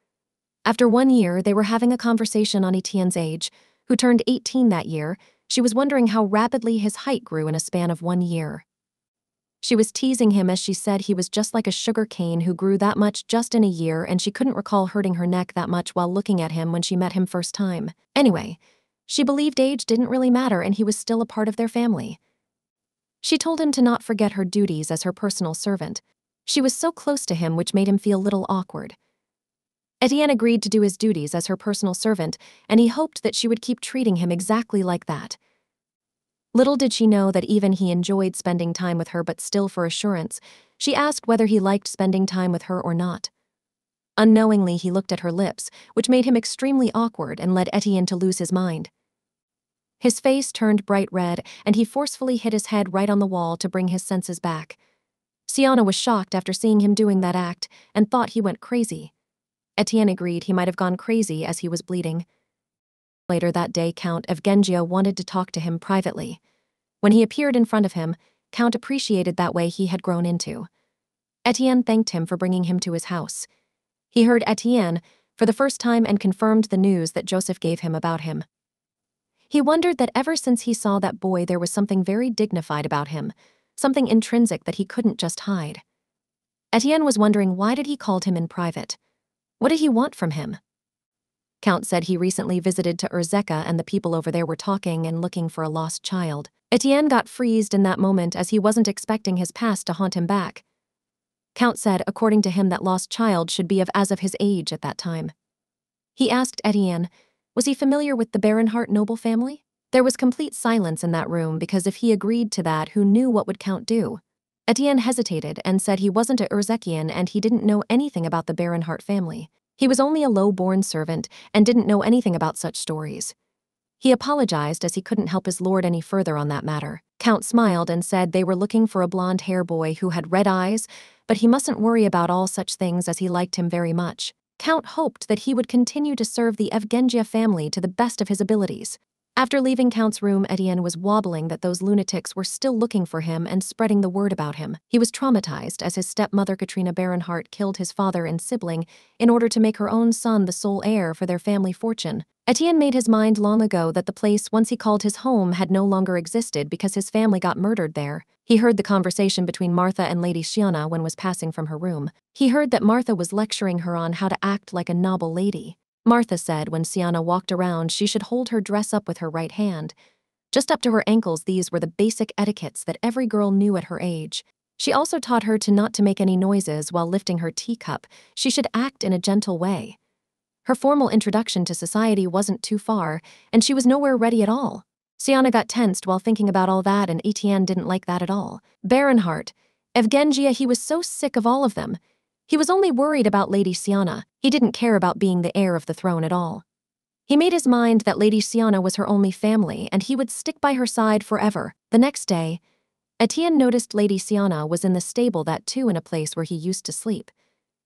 After 1 year, they were having a conversation on Étienne's age, who turned 18 that year. She was wondering how rapidly his height grew in a span of 1 year. She was teasing him as she said he was just like a sugar cane who grew that much just in a year, and she couldn't recall hurting her neck that much while looking at him when she met him first time. Anyway, she believed age didn't really matter and he was still a part of their family. She told him to not forget her duties as her personal servant. She was so close to him, which made him feel a little awkward. Étienne agreed to do his duties as her personal servant, and he hoped that she would keep treating him exactly like that. Little did she know that even he enjoyed spending time with her, but still, for assurance, she asked whether he liked spending time with her or not. Unknowingly, he looked at her lips, which made him extremely awkward and led Étienne to lose his mind. His face turned bright red, and he forcefully hit his head right on the wall to bring his senses back. Sioanna was shocked after seeing him doing that act and thought he went crazy. Étienne agreed he might have gone crazy as he was bleeding. Later that day, Count Evgen wanted to talk to him privately. When he appeared in front of him, Count appreciated that way he had grown into. Étienne thanked him for bringing him to his house. He heard Étienne for the first time and confirmed the news that Joseph gave him about him. He wondered that ever since he saw that boy, there was something very dignified about him, something intrinsic that he couldn't just hide. Étienne was wondering, why did he call him in private? What did he want from him? Count said he recently visited to Erzeka and the people over there were talking and looking for a lost child. Étienne got freezed in that moment as he wasn't expecting his past to haunt him back. Count said, according to him, that lost child should be as of his age at that time. He asked Étienne, was he familiar with the Baronhardt noble family? There was complete silence in that room because if he agreed to that, who knew what would Count do? Étienne hesitated and said he wasn't a Erzekian and he didn't know anything about the Baronhardt family. He was only a low-born servant and didn't know anything about such stories. He apologized as he couldn't help his lord any further on that matter. Count smiled and said they were looking for a blonde-hair boy who had red eyes, but he mustn't worry about all such things as he liked him very much. Count hoped that he would continue to serve the Evgen family to the best of his abilities. After leaving Count's room, Étienne was wobbling that those lunatics were still looking for him and spreading the word about him. He was traumatized as his stepmother Katrina Baronhardt killed his father and sibling in order to make her own son the sole heir for their family fortune. Étienne made his mind long ago that the place once he called his home had no longer existed because his family got murdered there. He heard the conversation between Martha and Lady Sioanna when was passing from her room. He heard that Martha was lecturing her on how to act like a noble lady. Martha said when Sioanna walked around she should hold her dress up with her right hand. Just up to her ankles, these were the basic etiquettes that every girl knew at her age. She also taught her to not to make any noises while lifting her teacup. She should act in a gentle way. Her formal introduction to society wasn't too far, and she was nowhere ready at all. Sioanna got tensed while thinking about all that, and Étienne didn't like that at all. Baronhardt, Evgen, he was so sick of all of them. He was only worried about Lady Sioanna. He didn't care about being the heir of the throne at all. He made his mind that Lady Sioanna was her only family, and he would stick by her side forever. The next day, Étienne noticed Lady Sioanna was in the stable, that too in a place where he used to sleep.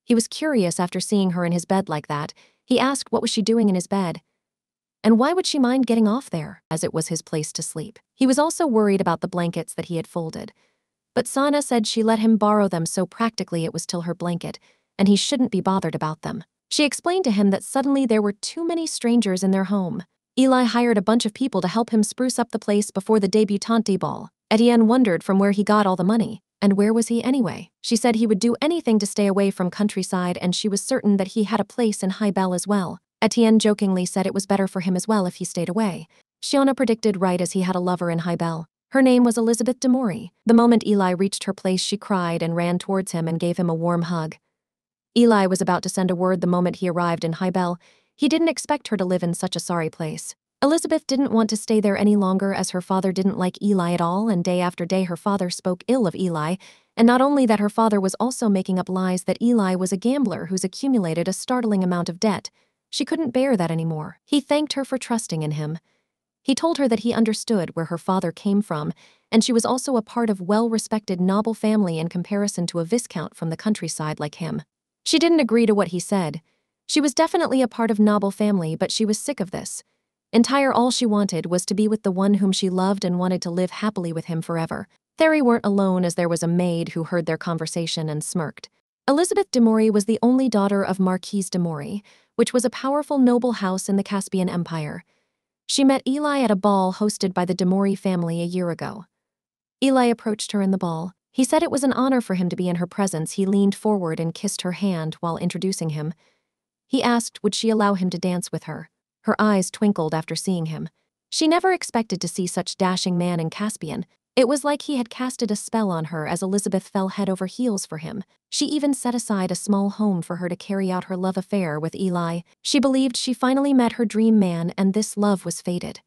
He was curious after seeing her in his bed like that. He asked what was she doing in his bed, and why would she mind getting off there, as it was his place to sleep. He was also worried about the blankets that he had folded. But Sioanna said she let him borrow them, so practically it was still her blanket, and he shouldn't be bothered about them. She explained to him that suddenly there were too many strangers in their home. Eli hired a bunch of people to help him spruce up the place before the debutante ball. Étienne wondered from where he got all the money. And where was he anyway? She said he would do anything to stay away from countryside, and she was certain that he had a place in High Bell as well. Étienne jokingly said it was better for him as well if he stayed away. Sioanna predicted right, as he had a lover in High Bell. Her name was Elizabeth de Mori. The moment Eli reached her place, she cried and ran towards him and gave him a warm hug. Eli was about to send a word the moment he arrived in High Bell. He didn't expect her to live in such a sorry place. Elizabeth didn't want to stay there any longer as her father didn't like Eli at all, and day after day her father spoke ill of Eli, and not only that, her father was also making up lies that Eli was a gambler who's accumulated a startling amount of debt. She couldn't bear that anymore. He thanked her for trusting in him. He told her that he understood where her father came from, and she was also a part of well-respected noble family in comparison to a viscount from the countryside like him. She didn't agree to what he said. She was definitely a part of noble family, but she was sick of this. All she wanted was to be with the one whom she loved and wanted to live happily with him forever. They weren't alone, as there was a maid who heard their conversation and smirked. Elizabeth de Moray was the only daughter of Marquise de Moray, which was a powerful noble house in the Caspian Empire. She met Eli at a ball hosted by the de Moray family a year ago. Eli approached her in the ball. He said it was an honor for him to be in her presence. He leaned forward and kissed her hand while introducing him. He asked would she allow him to dance with her. Her eyes twinkled after seeing him. She never expected to see such dashing man in Caspian. It was like he had casted a spell on her as Elizabeth fell head over heels for him. She even set aside a small home for her to carry out her love affair with Eli. She believed she finally met her dream man, and this love was fated.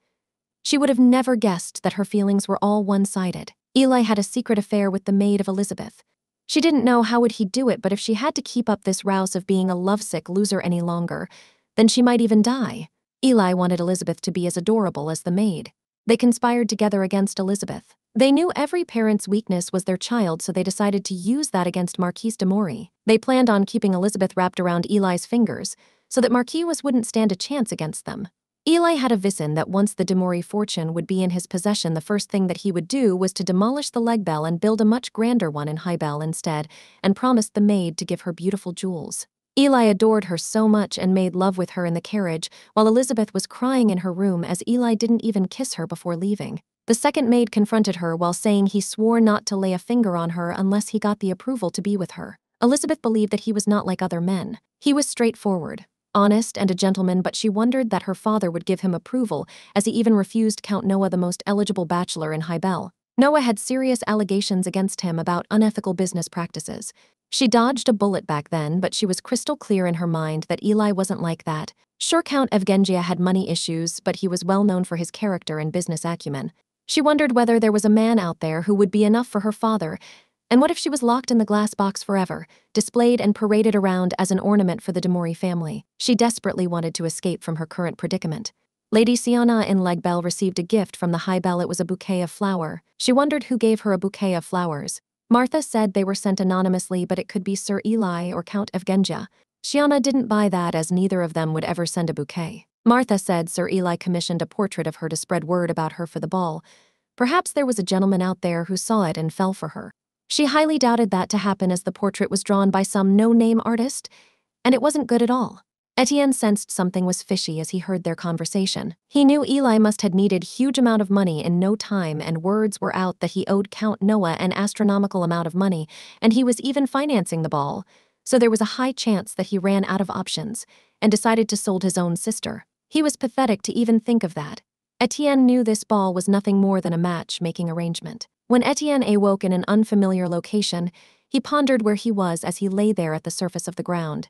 She would have never guessed that her feelings were all one-sided. Eli had a secret affair with the maid of Elizabeth. She didn't know how would he do it, but if she had to keep up this rouse of being a lovesick loser any longer, then she might even die. Eli wanted Elizabeth to be as adorable as the maid. They conspired together against Elizabeth. They knew every parent's weakness was their child, so they decided to use that against Marquise de Moray. They planned on keeping Elizabeth wrapped around Eli's fingers so that Marquise wouldn't stand a chance against them. Eli had a vision that once the de Moray fortune would be in his possession, the first thing that he would do was to demolish the leg bell and build a much grander one in High Bell instead, and promised the maid to give her beautiful jewels. Eli adored her so much and made love with her in the carriage, while Elizabeth was crying in her room as Eli didn't even kiss her before leaving. The second maid confronted her while saying he swore not to lay a finger on her unless he got the approval to be with her. Elizabeth believed that he was not like other men. He was straightforward, honest, and a gentleman, but she wondered that her father would give him approval, as he even refused Count Noah, the most eligible bachelor in High Bell. Noah had serious allegations against him about unethical business practices. She dodged a bullet back then, but she was crystal clear in her mind that Eli wasn't like that. Sure, Count Evgen had money issues, but he was well known for his character and business acumen. She wondered whether there was a man out there who would be enough for her father, and what if she was locked in the glass box forever, displayed and paraded around as an ornament for the de Moray family. She desperately wanted to escape from her current predicament. Lady Sioanna in Leg Bell received a gift from the High Bell. It was a bouquet of flower. She wondered who gave her a bouquet of flowers. Martha said they were sent anonymously, but it could be Sir Eli or Count Evgen. Sioanna didn't buy that, as neither of them would ever send a bouquet. Martha said Sir Eli commissioned a portrait of her to spread word about her for the ball. Perhaps there was a gentleman out there who saw it and fell for her. She highly doubted that to happen, as the portrait was drawn by some no-name artist, and it wasn't good at all. Étienne sensed something was fishy as he heard their conversation. He knew Eli must have needed huge amount of money in no time, and words were out that he owed Count Noah an astronomical amount of money, and he was even financing the ball, so there was a high chance that he ran out of options and decided to sold his own sister. He was pathetic to even think of that. Étienne knew this ball was nothing more than a match-making arrangement. When Étienne awoke in an unfamiliar location, he pondered where he was as he lay there at the surface of the ground.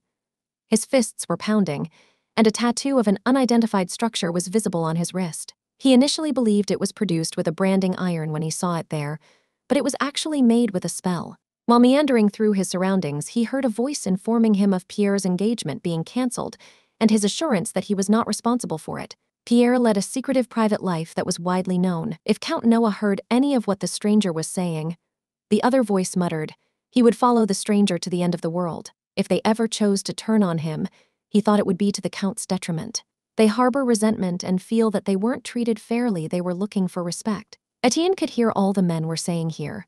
His fists were pounding, and a tattoo of an unidentified structure was visible on his wrist. He initially believed it was produced with a branding iron when he saw it there, but it was actually made with a spell. While meandering through his surroundings, he heard a voice informing him of Pierre's engagement being cancelled, and his assurance that he was not responsible for it. Pierre led a secretive private life that was widely known. If Count Noah heard any of what the stranger was saying, the other voice muttered, he would follow the stranger to the end of the world. If they ever chose to turn on him, he thought it would be to the Count's detriment. They harbor resentment and feel that they weren't treated fairly. They were looking for respect. Étienne could hear all the men were saying here.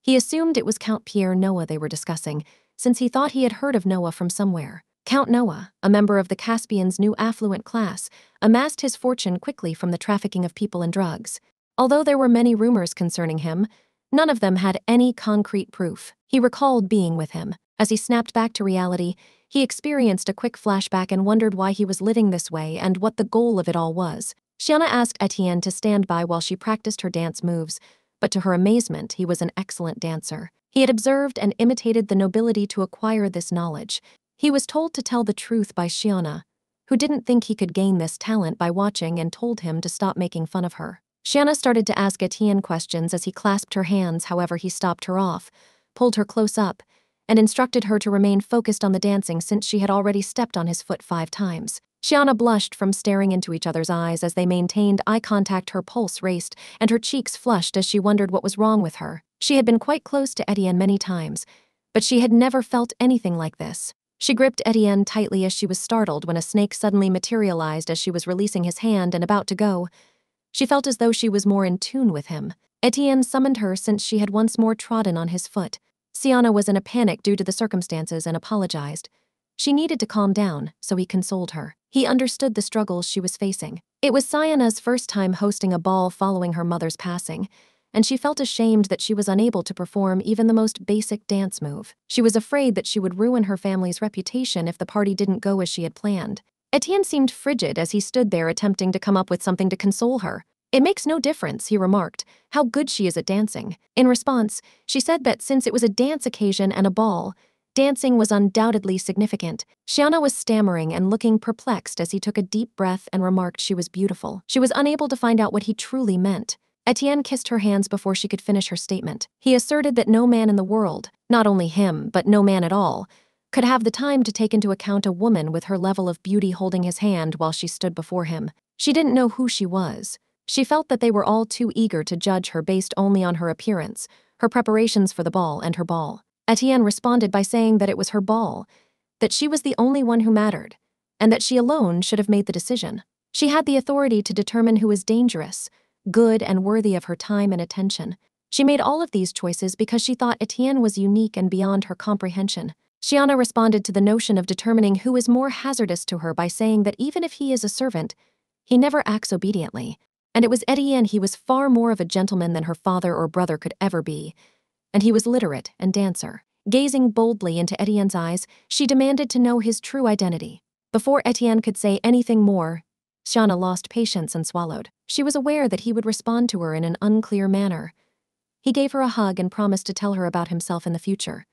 He assumed it was Count Pierre Noah they were discussing, since he thought he had heard of Noah from somewhere. Count Noah, a member of the Caspian's new affluent class, amassed his fortune quickly from the trafficking of people and drugs. Although there were many rumors concerning him, none of them had any concrete proof. He recalled being with him. As he snapped back to reality, he experienced a quick flashback and wondered why he was living this way and what the goal of it all was. Sioanna asked Étienne to stand by while she practiced her dance moves, but to her amazement, he was an excellent dancer. He had observed and imitated the nobility to acquire this knowledge. He was told to tell the truth by Sioanna, who didn't think he could gain this talent by watching, and told him to stop making fun of her. Sioanna started to ask Étienne questions as he clasped her hands. However, he stopped her off, pulled her close up, and instructed her to remain focused on the dancing since she had already stepped on his foot 5 times. Sioanna blushed from staring into each other's eyes as they maintained eye contact. Her pulse raced, and her cheeks flushed as she wondered what was wrong with her. She had been quite close to Étienne many times, but she had never felt anything like this. She gripped Étienne tightly as she was startled when a snake suddenly materialized as she was releasing his hand and about to go. She felt as though she was more in tune with him. Étienne summoned her since she had once more trodden on his foot. Sioanna was in a panic due to the circumstances and apologized. She needed to calm down, so he consoled her. He understood the struggles she was facing. It was Sioanna's first time hosting a ball following her mother's passing, and she felt ashamed that she was unable to perform even the most basic dance move. She was afraid that she would ruin her family's reputation if the party didn't go as she had planned. Étienne seemed frigid as he stood there attempting to come up with something to console her. "It makes no difference," he remarked, "how good she is at dancing." In response, she said that since it was a dance occasion and a ball, dancing was undoubtedly significant. Sioanna was stammering and looking perplexed as he took a deep breath and remarked she was beautiful. She was unable to find out what he truly meant. Étienne kissed her hands before she could finish her statement. He asserted that no man in the world, not only him, but no man at all, could have the time to take into account a woman with her level of beauty holding his hand while she stood before him. She didn't know who she was. She felt that they were all too eager to judge her based only on her appearance, her preparations for the ball, and her ball. Étienne responded by saying that it was her ball, that she was the only one who mattered, and that she alone should have made the decision. She had the authority to determine who was dangerous, good, and worthy of her time and attention. She made all of these choices because she thought Étienne was unique and beyond her comprehension. Sioanna responded to the notion of determining who is more hazardous to her by saying that even if he is a servant, he never acts obediently, and it was Étienne. He was far more of a gentleman than her father or brother could ever be, and he was literate and dancer. Gazing boldly into Étienne's eyes, she demanded to know his true identity. Before Étienne could say anything more, Sioanna lost patience and swallowed. She was aware that he would respond to her in an unclear manner. He gave her a hug and promised to tell her about himself in the future.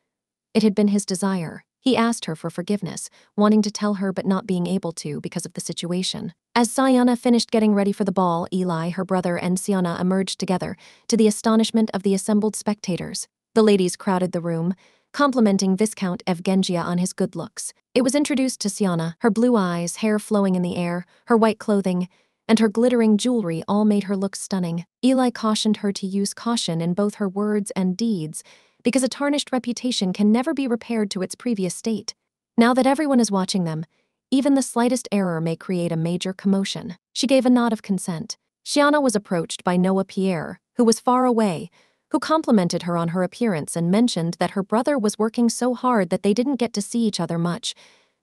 It had been his desire. He asked her for forgiveness, wanting to tell her but not being able to because of the situation. As Sioanna finished getting ready for the ball, Eli, her brother, and Sioanna emerged together, to the astonishment of the assembled spectators. The ladies crowded the room, complimenting Viscount Evgen on his good looks. It was introduced to Sioanna. Her blue eyes, hair flowing in the air, her white clothing, and her glittering jewelry all made her look stunning. Eli cautioned her to use caution in both her words and deeds, because a tarnished reputation can never be repaired to its previous state. Now that everyone is watching them, even the slightest error may create a major commotion. She gave a nod of consent. Sioanna was approached by Noah Pierre, who was far away, who complimented her on her appearance and mentioned that her brother was working so hard that they didn't get to see each other much,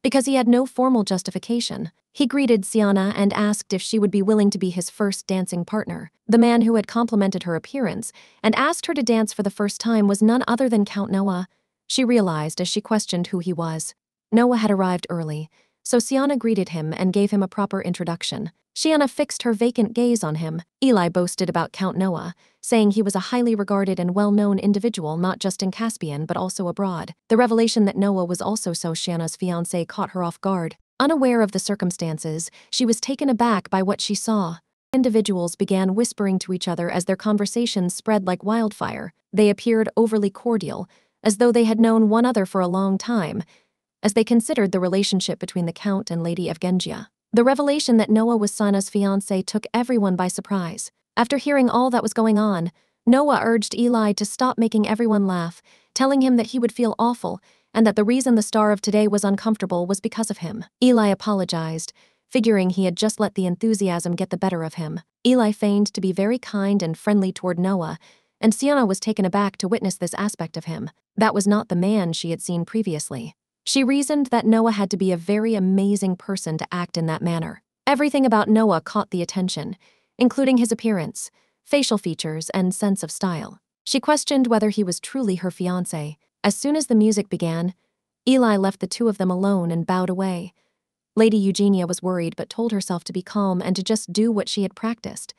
because he had no formal justification. He greeted Sioanna and asked if she would be willing to be his first dancing partner. The man who had complimented her appearance and asked her to dance for the first time was none other than Count Noah. She realized as she questioned who he was. Noah had arrived early, so Sioanna greeted him and gave him a proper introduction. Sioanna fixed her vacant gaze on him. Eli boasted about Count Noah, saying he was a highly regarded and well-known individual not just in Caspian but also abroad. The revelation that Noah was also Sioanna's fiancé caught her off guard. Unaware of the circumstances, she was taken aback by what she saw. Individuals began whispering to each other as their conversations spread like wildfire. They appeared overly cordial, as though they had known one another for a long time, as they considered the relationship between the Count and Lady Evgen. The revelation that Noah was Sioanna's fiancé took everyone by surprise. After hearing all that was going on, Noah urged Eli to stop making everyone laugh, telling him that he would feel awful and that the reason the star of today was uncomfortable was because of him. Eli apologized, figuring he had just let the enthusiasm get the better of him. Eli feigned to be very kind and friendly toward Noah, and Sioanna was taken aback to witness this aspect of him. That was not the man she had seen previously. She reasoned that Noah had to be a very amazing person to act in that manner. Everything about Noah caught the attention, including his appearance, facial features, and sense of style. She questioned whether he was truly her fiancé. As soon as the music began, Eli left the two of them alone and bowed away. Lady Eugenia was worried but told herself to be calm and to just do what she had practiced.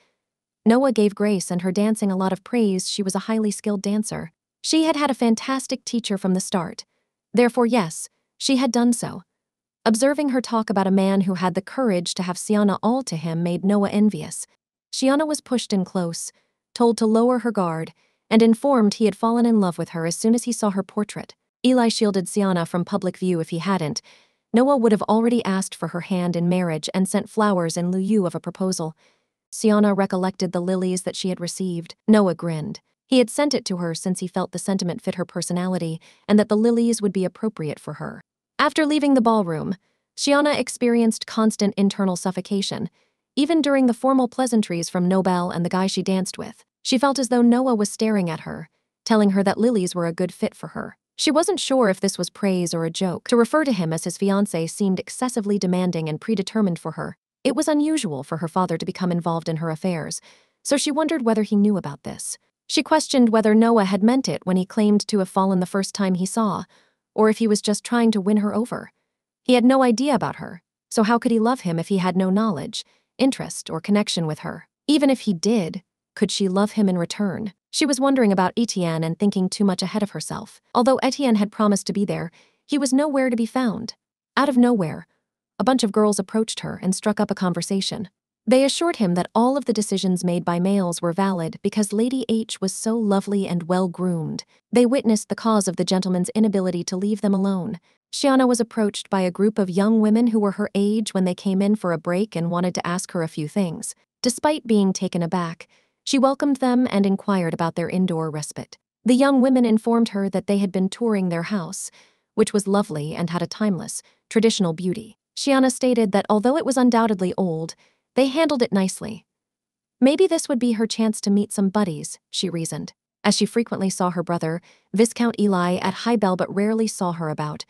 Noah gave Grace and her dancing a lot of praise. She was a highly skilled dancer. She had had a fantastic teacher from the start. Therefore, yes, she had done so. Observing her talk about a man who had the courage to have Sioanna all to him made Noah envious. Sioanna was pushed in close, told to lower her guard, and informed he had fallen in love with her as soon as he saw her portrait. Eli shielded Sioanna from public view if he hadn't. Noah would have already asked for her hand in marriage and sent flowers in lieu of a proposal. Sioanna recollected the lilies that she had received. Noah grinned. He had sent it to her since he felt the sentiment fit her personality and that the lilies would be appropriate for her. After leaving the ballroom, Sioanna experienced constant internal suffocation. Even during the formal pleasantries from Nobel and the guy she danced with, she felt as though Noah was staring at her, telling her that lilies were a good fit for her. She wasn't sure if this was praise or a joke. To refer to him as his fiancé seemed excessively demanding and predetermined for her. It was unusual for her father to become involved in her affairs, so she wondered whether he knew about this. She questioned whether Noah had meant it when he claimed to have fallen the first time he saw, or if he was just trying to win her over. He had no idea about her, so how could he love him if he had no knowledge, interest, or connection with her? Even if he did, could she love him in return? She was wondering about Étienne and thinking too much ahead of herself. Although Étienne had promised to be there, he was nowhere to be found. Out of nowhere, a bunch of girls approached her and struck up a conversation. They assured him that all of the decisions made by males were valid because Lady H was so lovely and well-groomed. They witnessed the cause of the gentleman's inability to leave them alone. Sioanna was approached by a group of young women who were her age when they came in for a break and wanted to ask her a few things. Despite being taken aback, she welcomed them and inquired about their indoor respite. The young women informed her that they had been touring their house, which was lovely and had a timeless, traditional beauty. Sioanna stated that although it was undoubtedly old, they handled it nicely. Maybe this would be her chance to meet some buddies, she reasoned. As she frequently saw her brother, Viscount Eli, at Highbell but rarely saw her about,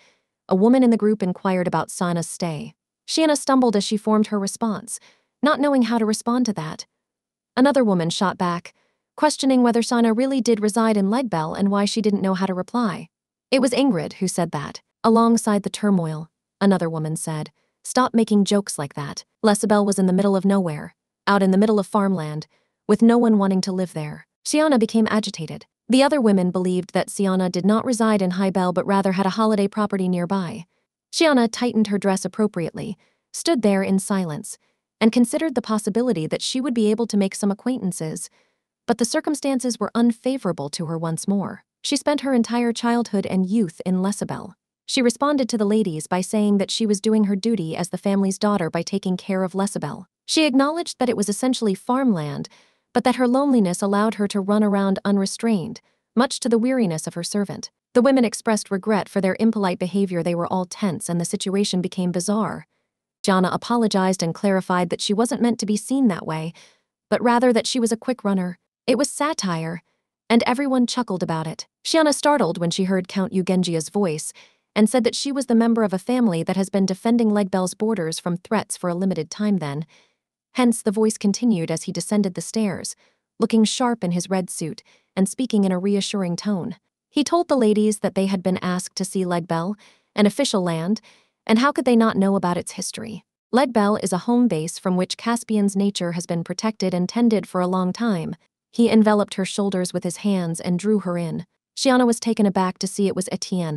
a woman in the group inquired about Sioanna's stay. Sioanna stumbled as she formed her response, not knowing how to respond to that. Another woman shot back, questioning whether Sioanna really did reside in Legbell and why she didn't know how to reply. It was Ingrid who said that. Alongside the turmoil, another woman said, "Stop making jokes like that." Lesabelle was in the middle of nowhere, out in the middle of farmland, with no one wanting to live there. Sioanna became agitated. The other women believed that Sioanna did not reside in Highbell but rather had a holiday property nearby. Sioanna tightened her dress appropriately, stood there in silence, and considered the possibility that she would be able to make some acquaintances, but the circumstances were unfavorable to her once more. She spent her entire childhood and youth in Lesabelle. She responded to the ladies by saying that she was doing her duty as the family's daughter by taking care of Lesabelle. She acknowledged that it was essentially farmland, but that her loneliness allowed her to run around unrestrained, much to the weariness of her servant. The women expressed regret for their impolite behavior. They were all tense and the situation became bizarre. Sioanna apologized and clarified that she wasn't meant to be seen that way, but rather that she was a quick runner. It was satire, and everyone chuckled about it. Sioanna startled when she heard Count Eugengia's voice and said that she was the member of a family that has been defending Legbell's borders from threats for a limited time then. Hence the voice continued as he descended the stairs, looking sharp in his red suit and speaking in a reassuring tone. He told the ladies that they had been asked to see Legbell, an official land, and how could they not know about its history? Legbell is a home base from which Caspian's nature has been protected and tended for a long time. He enveloped her shoulders with his hands and drew her in. Sioanna was taken aback to see it was Étienne.